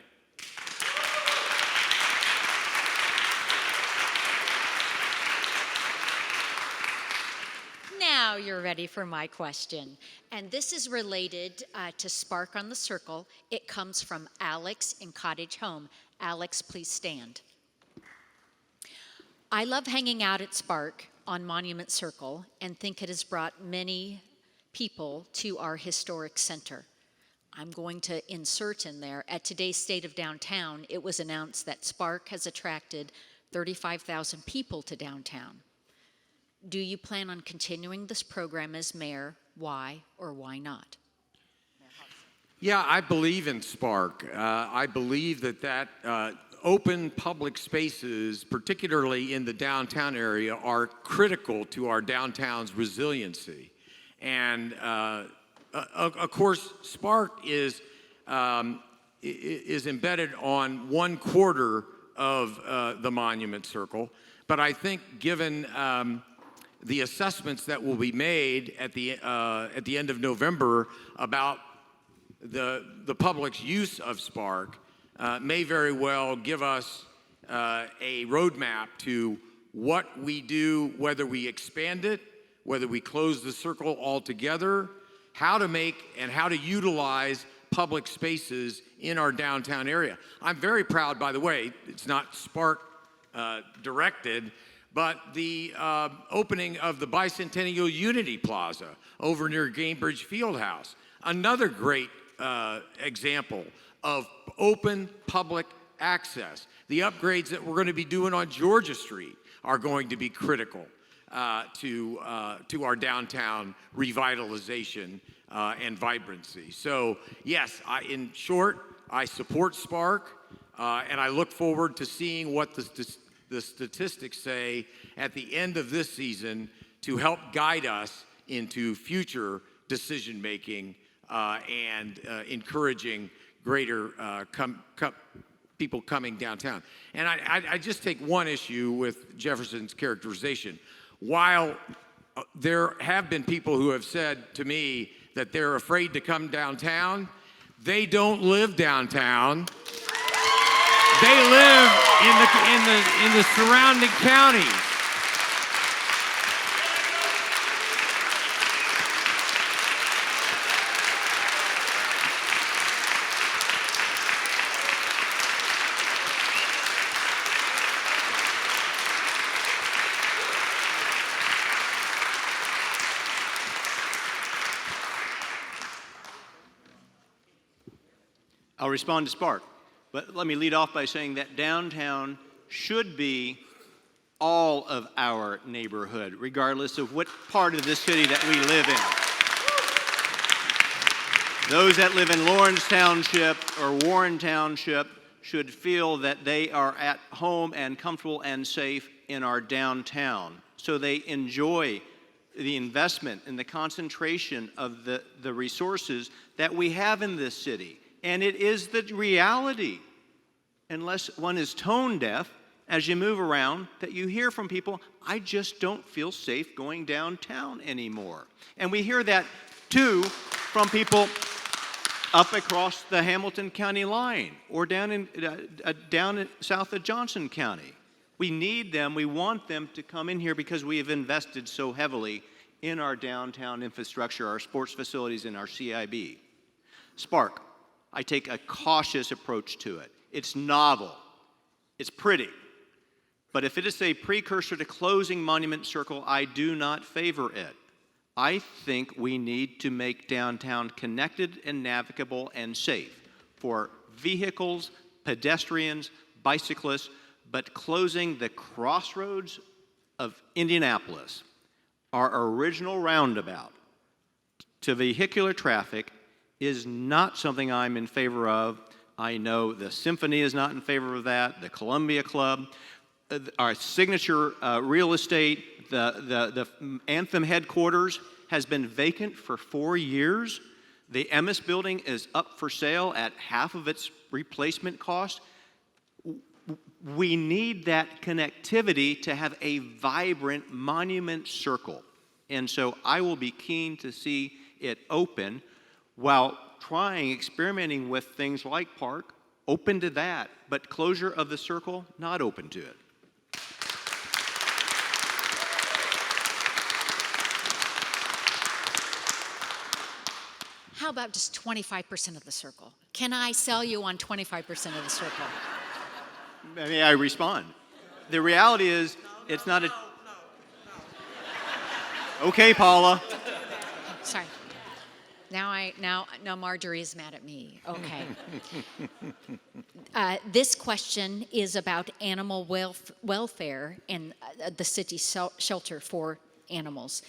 Now you're ready for my question. And this is related to Spark on the Circle. It comes from Alex in Cottage Home. Alex, please stand. I love hanging out at Spark on Monument Circle and think it has brought many people to our historic center. I'm going to insert in there, at today's State of Downtown, it was announced that Spark has attracted 35,000 people to downtown. Do you plan on continuing this program as mayor? Why or why not? Yeah, I believe in Spark. I believe that open public spaces, particularly in the downtown area, are critical to our downtown's resiliency. And of course, Spark is embedded on 1/4 of the Monument Circle. But I think given the assessments that will be made at the end of November about the public's use of Spark may very well give us a roadmap to what we do, whether we expand it, whether we close the circle altogether, how to make and how to utilize public spaces in our downtown area. I'm very proud, by the way, it's not Spark directed, but the opening of the Bicentennial Unity Plaza over near Gainbridge Fieldhouse, another great example of open public access. The upgrades that we're going to be doing on Georgia Street are going to be critical to our downtown revitalization and vibrancy. So yes, in short, I support Spark, and I look forward to seeing what the statistics say at the end of this season to help guide us into future decision making and encouraging greater people coming downtown. And I just take one issue with Jefferson's characterization. While there have been people who have said to me that they're afraid to come downtown, they don't live downtown. They live in the surrounding counties. I'll respond to Spark, but let me lead off by saying that downtown should be all of our neighborhood, regardless of what part of the city that we live in. Those that live in Lawrence Township or Warren Township should feel that they are at home and comfortable and safe in our downtown, so they enjoy the investment and the concentration of the resources that we have in this city. And it is the reality, unless one is tone deaf, as you move around, that you hear from people, I just don't feel safe going downtown anymore. And we hear that, too, from people up across the Hamilton County line or down south of Johnson County. We need them, we want them to come in here because we have invested so heavily in our downtown infrastructure, our sports facilities, and our CIB. Spark. I take a cautious approach to it. It's novel, it's pretty, but if it is a precursor to closing Monument Circle, I do not favor it. I think we need to make downtown connected and navigable and safe for vehicles, pedestrians, bicyclists, but closing the crossroads of Indianapolis, our original roundabout, to vehicular traffic is not something I'm in favor of. I know the Symphony is not in favor of that, the Columbia Club, our Signature Real Estate, the Anthem headquarters has been vacant for 4 years. The Emmis building is up for sale at half of its replacement cost. We need that connectivity to have a vibrant Monument Circle. And so I will be keen to see it open, while experimenting with things like Park, open to that, but closure of the circle, not open to it. How about just 25% of the circle? Can I sell you on 25% of the circle? May I respond? The reality is, it's not a... Okay, Paula. Sorry. Now Marjorie is mad at me. Okay. This question is about animal welfare and the city shelter for animals.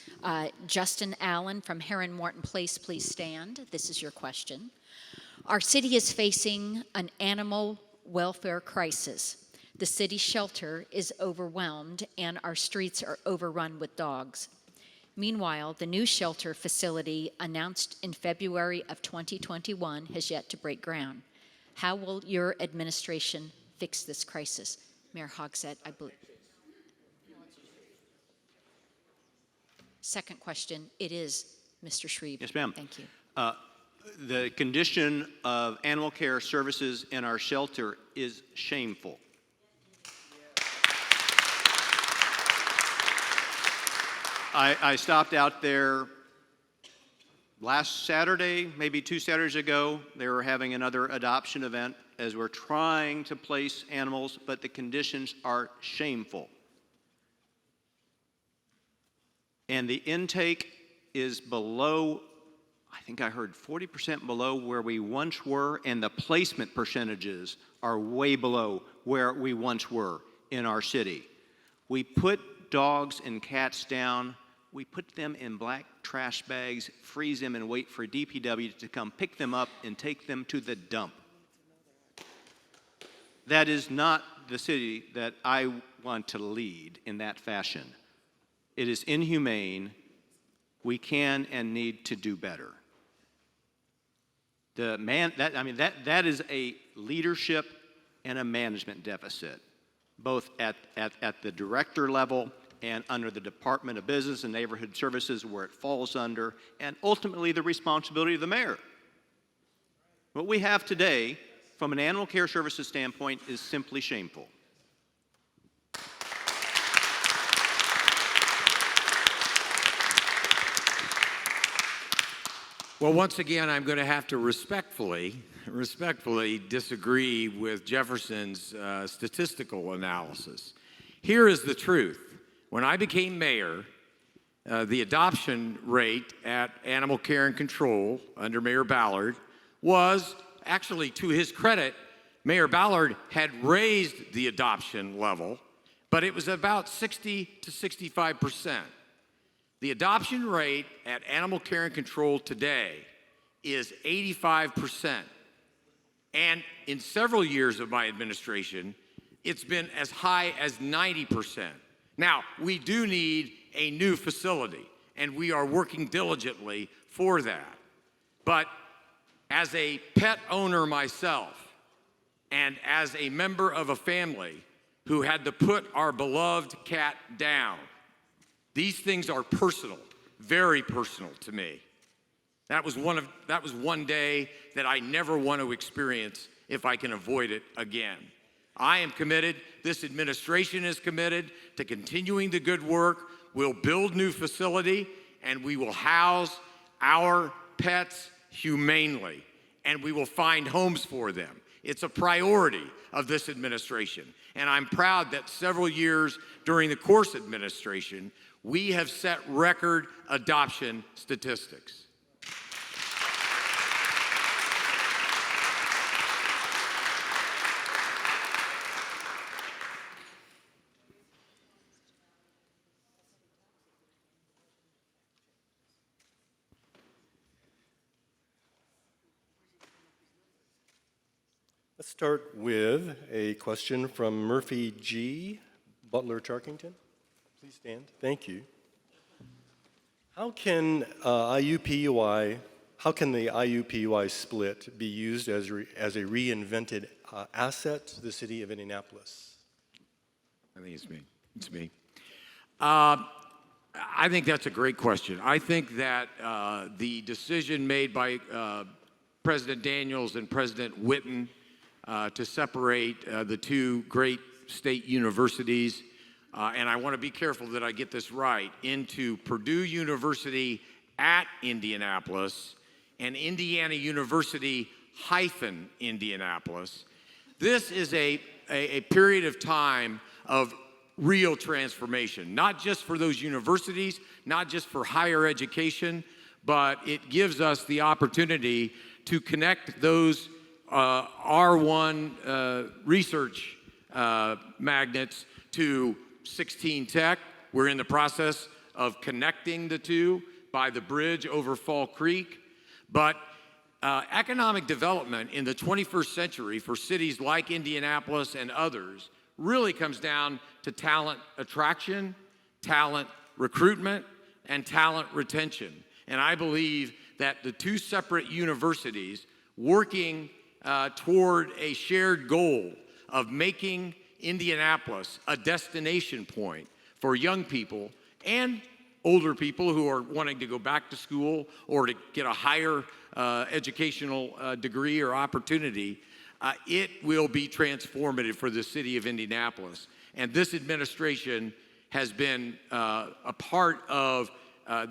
Justin Allen from Heron Morton Place, please stand. This is your question. Our city is facing an animal welfare crisis. The city shelter is overwhelmed and our streets are overrun with dogs. Meanwhile, the new shelter facility announced in February of 2021 has yet to break ground. How will your administration fix this crisis? Mayor Hogsett, I believe. Second question, it is Mr. Shreve. Yes, ma'am. Thank you. The condition of animal care services in our shelter is shameful. I stopped out there last Saturday, maybe 2 Saturdays ago. They were having another adoption event as we're trying to place animals, but the conditions are shameful. And the intake is below, I think I heard 40% below where we once were, and the placement percentages are way below where we once were in our city. We put dogs and cats down, we put them in black trash bags, freeze them, and wait for DPW to come pick them up and take them to the dump. That is not the city that I want to lead in that fashion. It is inhumane. We can and need to do better. That is a leadership and a management deficit, both at the director level and under the Department of Business and Neighborhood Services, where it falls under, and ultimately the responsibility of the mayor. What we have today, from an animal care services standpoint, is simply shameful. Well, once again, I'm going to have to respectfully disagree with Jefferson's statistical analysis. Here is the truth. When I became mayor, the adoption rate at Animal Care and Control under Mayor Ballard was, actually to his credit, Mayor Ballard had raised the adoption level, but it was about 60 to 65%. The adoption rate at Animal Care and Control today is 85%. And in several years of my administration, it's been as high as 90%. Now, we do need a new facility, and we are working diligently for that. But as a pet owner myself, and as a member of a family who had to put our beloved cat down, these things are personal, very personal to me. That was one day that I never want to experience if I can avoid it again. I am committed, this administration is committed to continuing the good work. We'll build new facility and we will house our pets humanely and we will find homes for them. It's a priority of this administration. And I'm proud that several years during the Corse administration, we have set record adoption statistics. Let's start with a question from Murphy G. Butler Charkington. Please stand. Thank you. How can the IUPUI split be used as a reinvented asset to the city of Indianapolis? I think it's me. I think that's a great question. I think that the decision made by President Daniels and President Whitten to separate the two great state universities, and I want to be careful that I get this right, into Purdue University at Indianapolis and Indiana University - Indianapolis. This is a period of time of real transformation, not just for those universities, not just for higher education, but it gives us the opportunity to connect those R1 research magnets to 16 Tech. We're in the process of connecting the two by the bridge over Fall Creek. But economic development in the 21st century for cities like Indianapolis and others really comes down to talent attraction, talent recruitment, and talent retention. And I believe that the two separate universities working toward a shared goal of making Indianapolis a destination point for young people and older people who are wanting to go back to school or to get a higher educational degree or opportunity, it will be transformative for the city of Indianapolis. And this administration has been a part of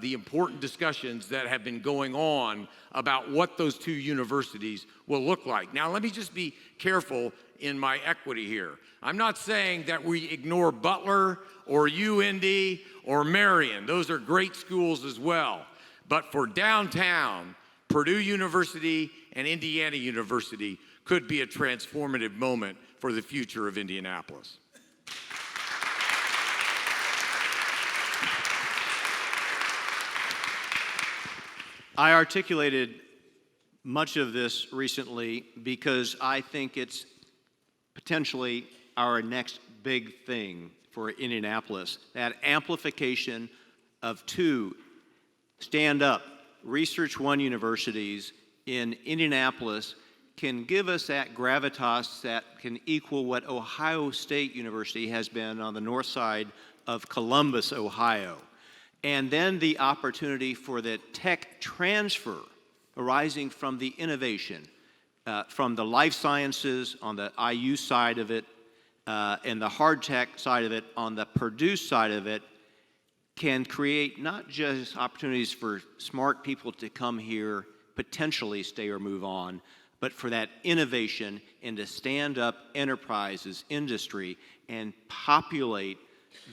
the important discussions that have been going on about what those two universities will look like. Now, let me just be careful in my equity here. I'm not saying that we ignore Butler or UIndy or Marion. Those are great schools as well. But for downtown, Purdue University and Indiana University could be a transformative moment for the future of Indianapolis. I articulated much of this recently because I think it's potentially our next big thing for Indianapolis. That amplification of two stand-up Research One universities in Indianapolis can give us that gravitas that can equal what Ohio State University has been on the north side of Columbus, Ohio. And then the opportunity for the tech transfer arising from the innovation, from the life sciences on the IU side of it, and the hard tech side of it on the Purdue side of it, can create not just opportunities for smart people to come here, potentially stay or move on, but for that innovation and to stand up enterprises, industry, and populate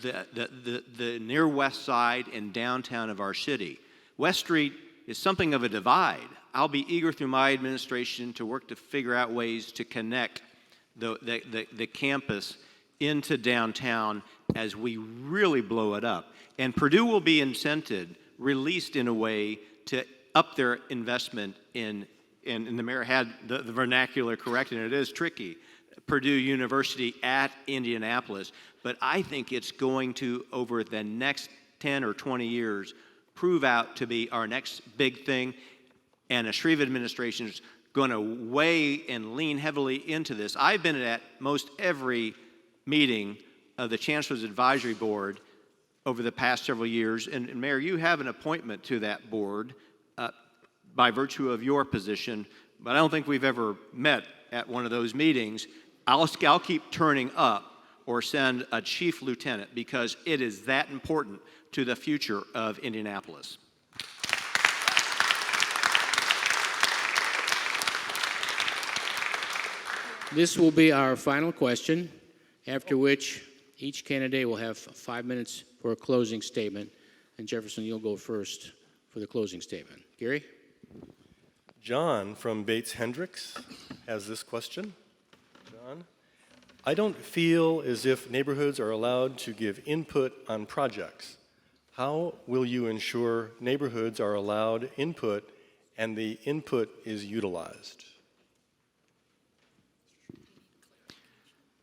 the near west side and downtown of our city. West Street is something of a divide. I'll be eager through my administration to work to figure out ways to connect the campus into downtown as we really blow it up. And Purdue will be incented, released in a way to up their investment in and the mayor had the vernacular correct, and it is tricky, Purdue University at Indianapolis. But I think it's going to, over the next 10 or 20 years, prove out to be our next big thing. And the Shreve administration is going to weigh and lean heavily into this. I've been at most every meeting of the Chancellor's Advisory Board over the past several years. And Mayor, you have an appointment to that board by virtue of your position, but I don't think we've ever met at one of those meetings. I'll keep turning up or send a chief lieutenant because it is that important to the future of Indianapolis. This will be our final question, after which each candidate will have 5 minutes for a closing statement. And Jefferson, you'll go first for the closing statement. Gary? John from Bates Hendricks has this question. John, I don't feel as if neighborhoods are allowed to give input on projects. How will you ensure neighborhoods are allowed input and the input is utilized?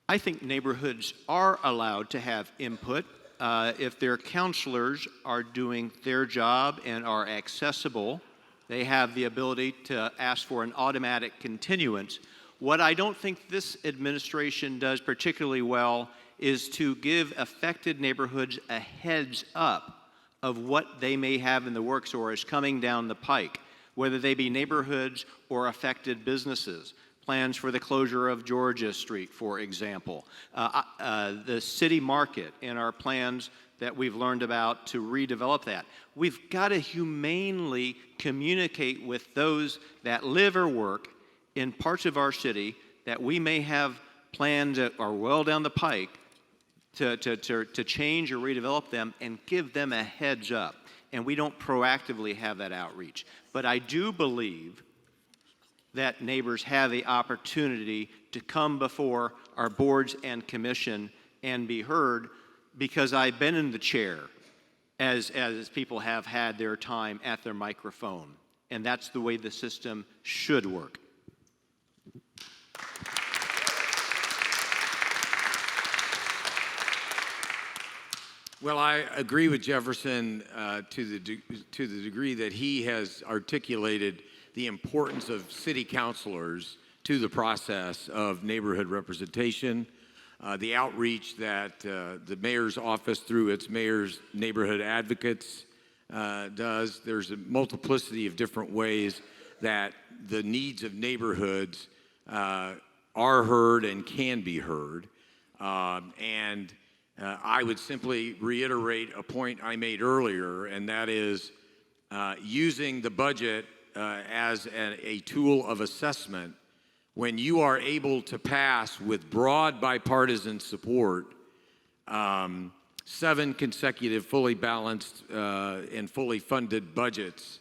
I think neighborhoods are allowed to have input if their counselors are doing their job and are accessible. They have the ability to ask for an automatic continuance. What I don't think this administration does particularly well is to give affected neighborhoods a heads up of what they may have in the works or is coming down the pike, whether they be neighborhoods or affected businesses. Plans for the closure of Georgia Street, for example. The city market and our plans that we've learned about to redevelop that. We've got to humanely communicate with those that live or work in parts of our city that we may have plans that are well down the pike to change or redevelop them and give them a heads up. and we don't proactively have that outreach. But I do believe that neighbors have the opportunity to come before our boards and commission and be heard, because I've been in the chair as people have had their time at their microphone. And that's the way the system should work. Well, I agree with Jefferson to the degree that he has articulated the importance of city councilors to the process of neighborhood representation, the outreach that the mayor's office through its mayor's neighborhood advocates does. There's a multiplicity of different ways that the needs of neighborhoods are heard and can be heard. I would simply reiterate a point I made earlier, and that is using the budget as a tool of assessment. When you are able to pass with broad bipartisan support 7 consecutive fully balanced and fully funded budgets,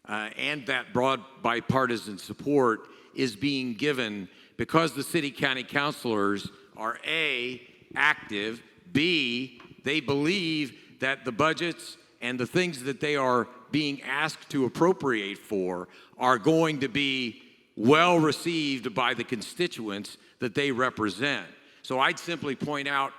and that broad bipartisan support is being given because the city county councilors are A, active, B, they believe that the budgets and the things that they are being asked to appropriate for are going to be well received by the constituents that they represent. So I'd simply point out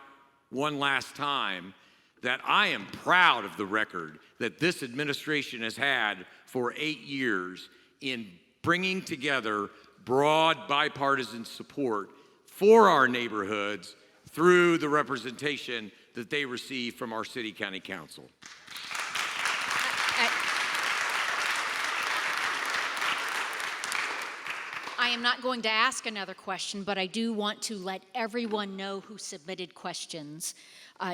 one last time that I am proud of the record that this administration has had for 8 years in bringing together broad bipartisan support for our neighborhoods through the representation that they receive from our city county council. I am not going to ask another question, but I do want to let everyone know who submitted questions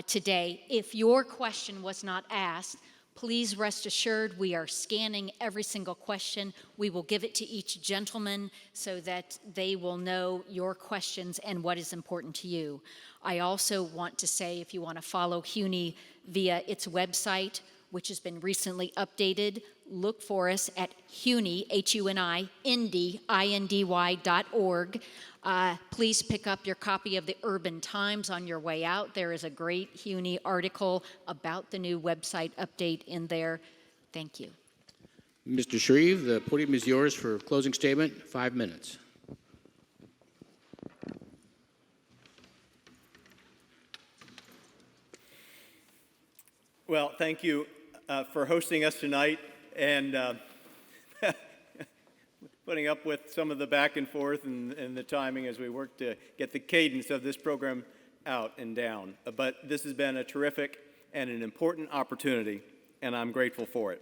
today. If your question was not asked, please rest assured we are scanning every single question. We will give it to each gentleman so that they will know your questions and what is important to you. I also want to say, if you want to follow HUNI via its website, which has been recently updated, look for us at HUNI, H-U-N-I, Indy, I-N-D-Y.org. Please pick up your copy of the Urban Times on your way out. There is a great HUNI article about the new website update in there. Thank you. Mr. Shreve, the podium is yours for a closing statement. 5 minutes. Well, thank you for hosting us tonight and putting up with some of the back and forth and the timing as we work to get the cadence of this program out and down. But this has been a terrific and an important opportunity, and I'm grateful for it.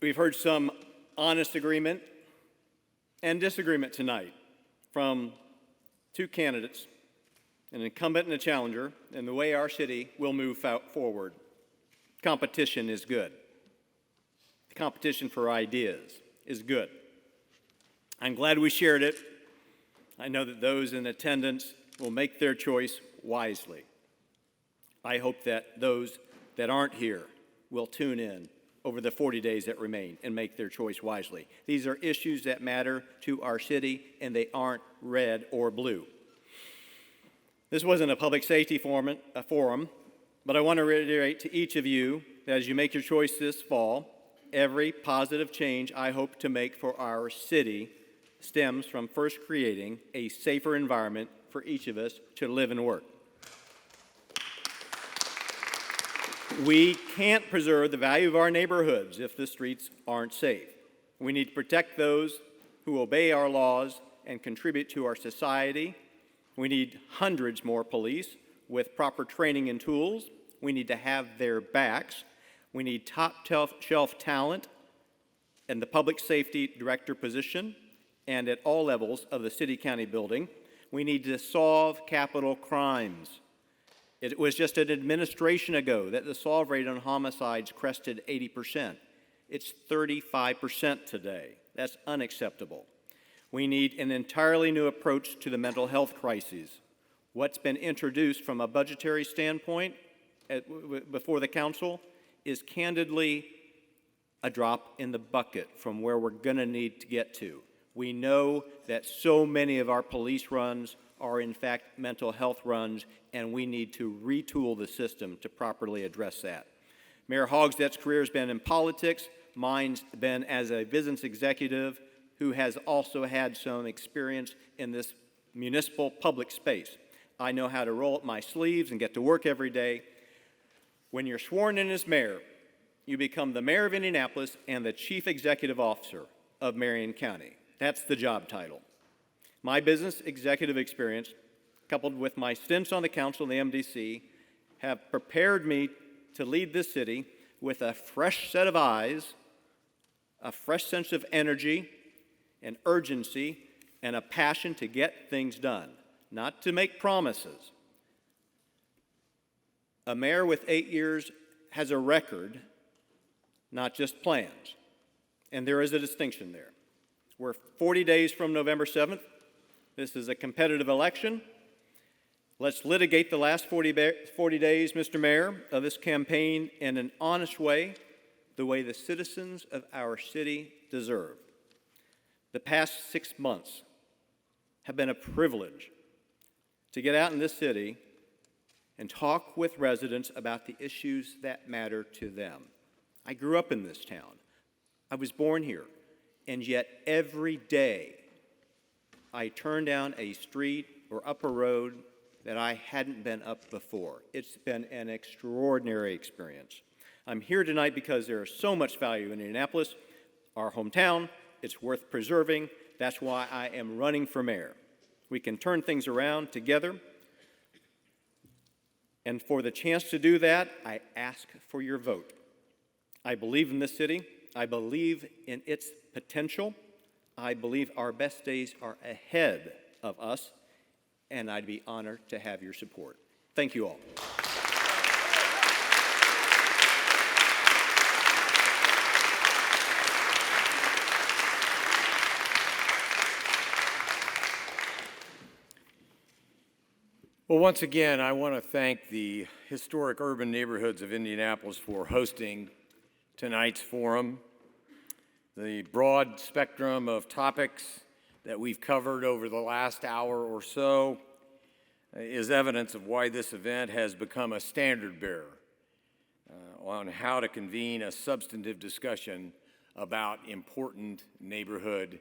We've heard some honest agreement and disagreement tonight from 2 candidates, an incumbent and a challenger, and the way our city will move forward. Competition is good. The competition for ideas is good. I'm glad we shared it. I know that those in attendance will make their choice wisely. I hope that those that aren't here will tune in over the 40 days that remain and make their choice wisely. These are issues that matter to our city, and they aren't red or blue. This wasn't a public safety forum, but I want to reiterate to each of you that as you make your choice this fall, every positive change I hope to make for our city stems from first creating a safer environment for each of us to live and work. We can't preserve the value of our neighborhoods if the streets aren't safe. We need to protect those who obey our laws and contribute to our society. We need hundreds more police with proper training and tools. We need to have their backs. We need top-shelf talent in the public safety director position and at all levels of the city-county building. We need to solve capital crimes. It was just an administration ago that the solve rate on homicides crested 80%. It's 35% today. That's unacceptable. We need an entirely new approach to the mental health crises. What's been introduced from a budgetary standpoint before the council is candidly a drop in the bucket from where we're going to need to get to. We know that so many of our police runs are in fact mental health runs, and we need to retool the system to properly address that. Mayor Hogstadt's career has been in politics. Mine's been as a business executive who has also had some experience in this municipal public space. I know how to roll up my sleeves and get to work every day. When you're sworn in as mayor, you become the mayor of Indianapolis and the chief executive officer of Marion County. That's the job title. My business executive experience, coupled with my stints on the council and the MDC, have prepared me to lead this city with a fresh set of eyes, a fresh sense of energy and urgency, and a passion to get things done, not to make promises. A mayor with 8 years has a record, not just plans. And there is a distinction there. We're 40 days from November 7th. This is a competitive election. Let's litigate the last 40 days, Mr. Mayor, of this campaign in an honest way, the way the citizens of our city deserve. The past 6 months have been a privilege to get out in this city and talk with residents about the issues that matter to them. I grew up in this town. I was born here, and yet every day I turn down a street or up a road that I hadn't been up before. It's been an extraordinary experience. I'm here tonight because there is so much value in Indianapolis, our hometown. It's worth preserving. That's why I am running for mayor. We can turn things around together. And for the chance to do that, I ask for your vote. I believe in this city. I believe in its potential. I believe our best days are ahead of us, and I'd be honored to have your support. Thank you all. Well, once again, I want to thank the historic urban neighborhoods of Indianapolis for hosting tonight's forum. The broad spectrum of topics that we've covered over the last hour or so is evidence of why this event has become a standard bearer on how to convene a substantive discussion about important neighborhood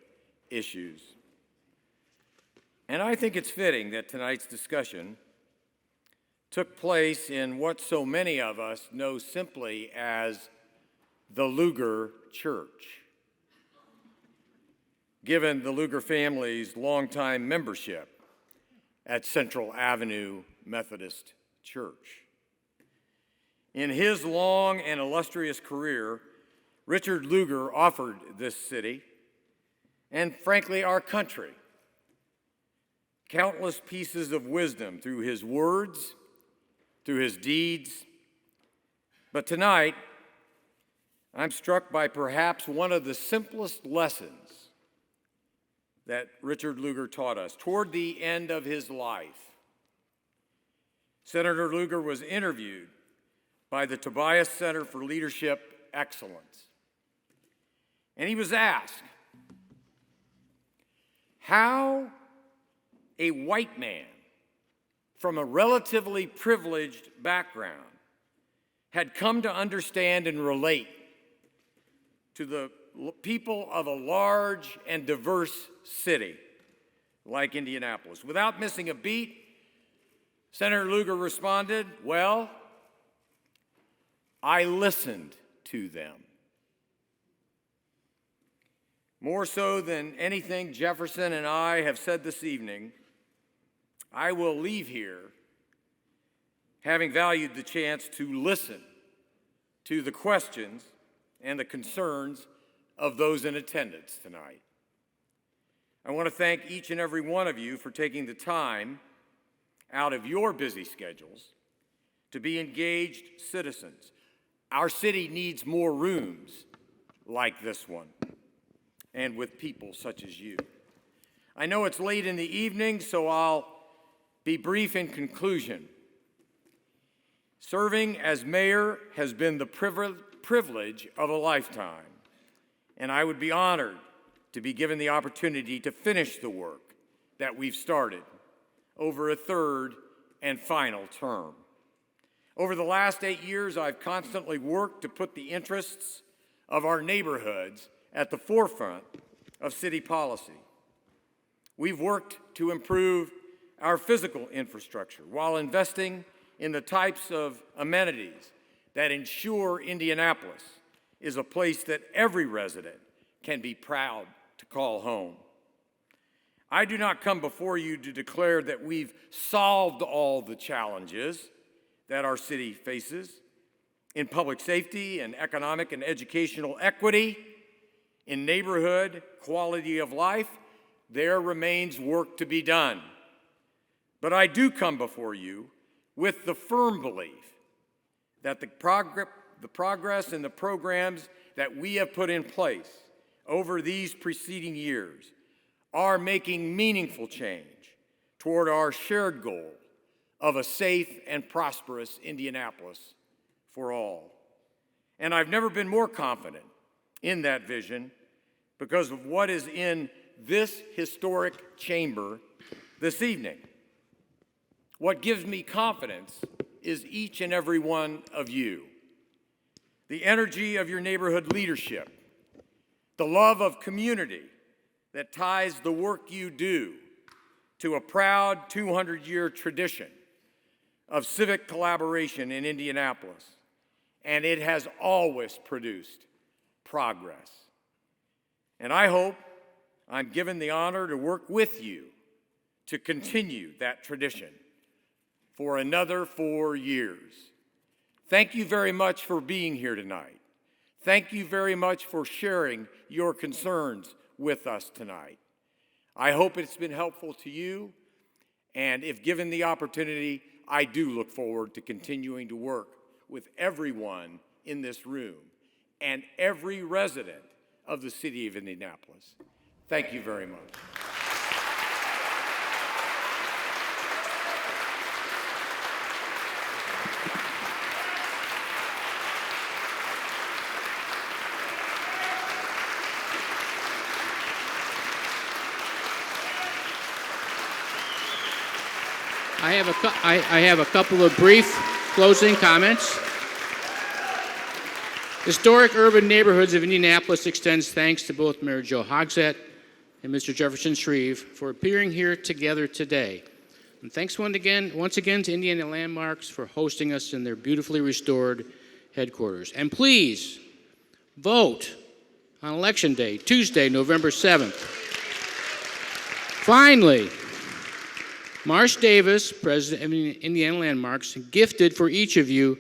issues. And I think it's fitting that tonight's discussion took place in what so many of us know simply as the Lugar Church, given the Lugar family's longtime membership at Central Avenue Methodist Church. In his long and illustrious career, Richard Lugar offered this city, and frankly our country, countless pieces of wisdom through his words, through his deeds. But tonight, I'm struck by perhaps one of the simplest lessons that Richard Lugar taught us. Toward the end of his life, Senator Lugar was interviewed by the Tobias Center for Leadership Excellence. And he was asked how a white man from a relatively privileged background had come to understand and relate to the people of a large and diverse city like Indianapolis. Without missing a beat, Senator Lugar responded, "Well, I listened to them." More so than anything Jefferson and I have said this evening, I will leave here having valued the chance to listen to the questions and the concerns of those in attendance tonight. I want to thank each and every one of you for taking the time out of your busy schedules to be engaged citizens. Our city needs more rooms like this one, and with people such as you. I know it's late in the evening, so I'll be brief in conclusion. Serving as mayor has been the privilege of a lifetime, and I would be honored to be given the opportunity to finish the work that we've started over a third and final term. Over the last 8 years, I've constantly worked to put the interests of our neighborhoods at the forefront of city policy. We've worked to improve our physical infrastructure while investing in the types of amenities that ensure Indianapolis is a place that every resident can be proud to call home. I do not come before you to declare that we've solved all the challenges that our city faces in public safety and economic and educational equity, in neighborhood quality of life. There remains work to be done. But I do come before you with the firm belief that the progress and the programs that we have put in place over these preceding years are making meaningful change toward our shared goal of a safe and prosperous Indianapolis for all. And I've never been more confident in that vision because of what is in this historic chamber this evening. What gives me confidence is each and every one of you. The energy of your neighborhood leadership, the love of community that ties the work you do to a proud 200-year tradition of civic collaboration in Indianapolis, and it has always produced progress. And I hope I'm given the honor to work with you to continue that tradition for another 4 years. Thank you very much for being here tonight. Thank you very much for sharing your concerns with us tonight. I hope it's been helpful to you, and if given the opportunity, I do look forward to continuing to work with everyone in this room and every resident of the city of Indianapolis. Thank you very much. I have a couple of brief closing comments. Historic Urban Neighborhoods of Indianapolis extends thanks to both Mayor Joe Hogsett and Mr. Jefferson Shreve for appearing here together today. And thanks once again to Indiana Landmarks for hosting us in their beautifully restored headquarters. And please vote on Election Day, Tuesday, November 7th. Finally, Marsh Davis, president of Indiana Landmarks, gifted for each of you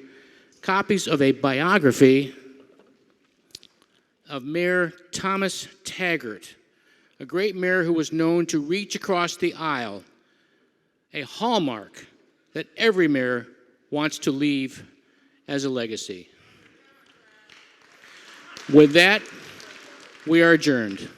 copies of a biography of Mayor Thomas Taggart, a great mayor who was known to reach across the aisle, a hallmark that every mayor wants to leave as a legacy. With that, we are adjourned.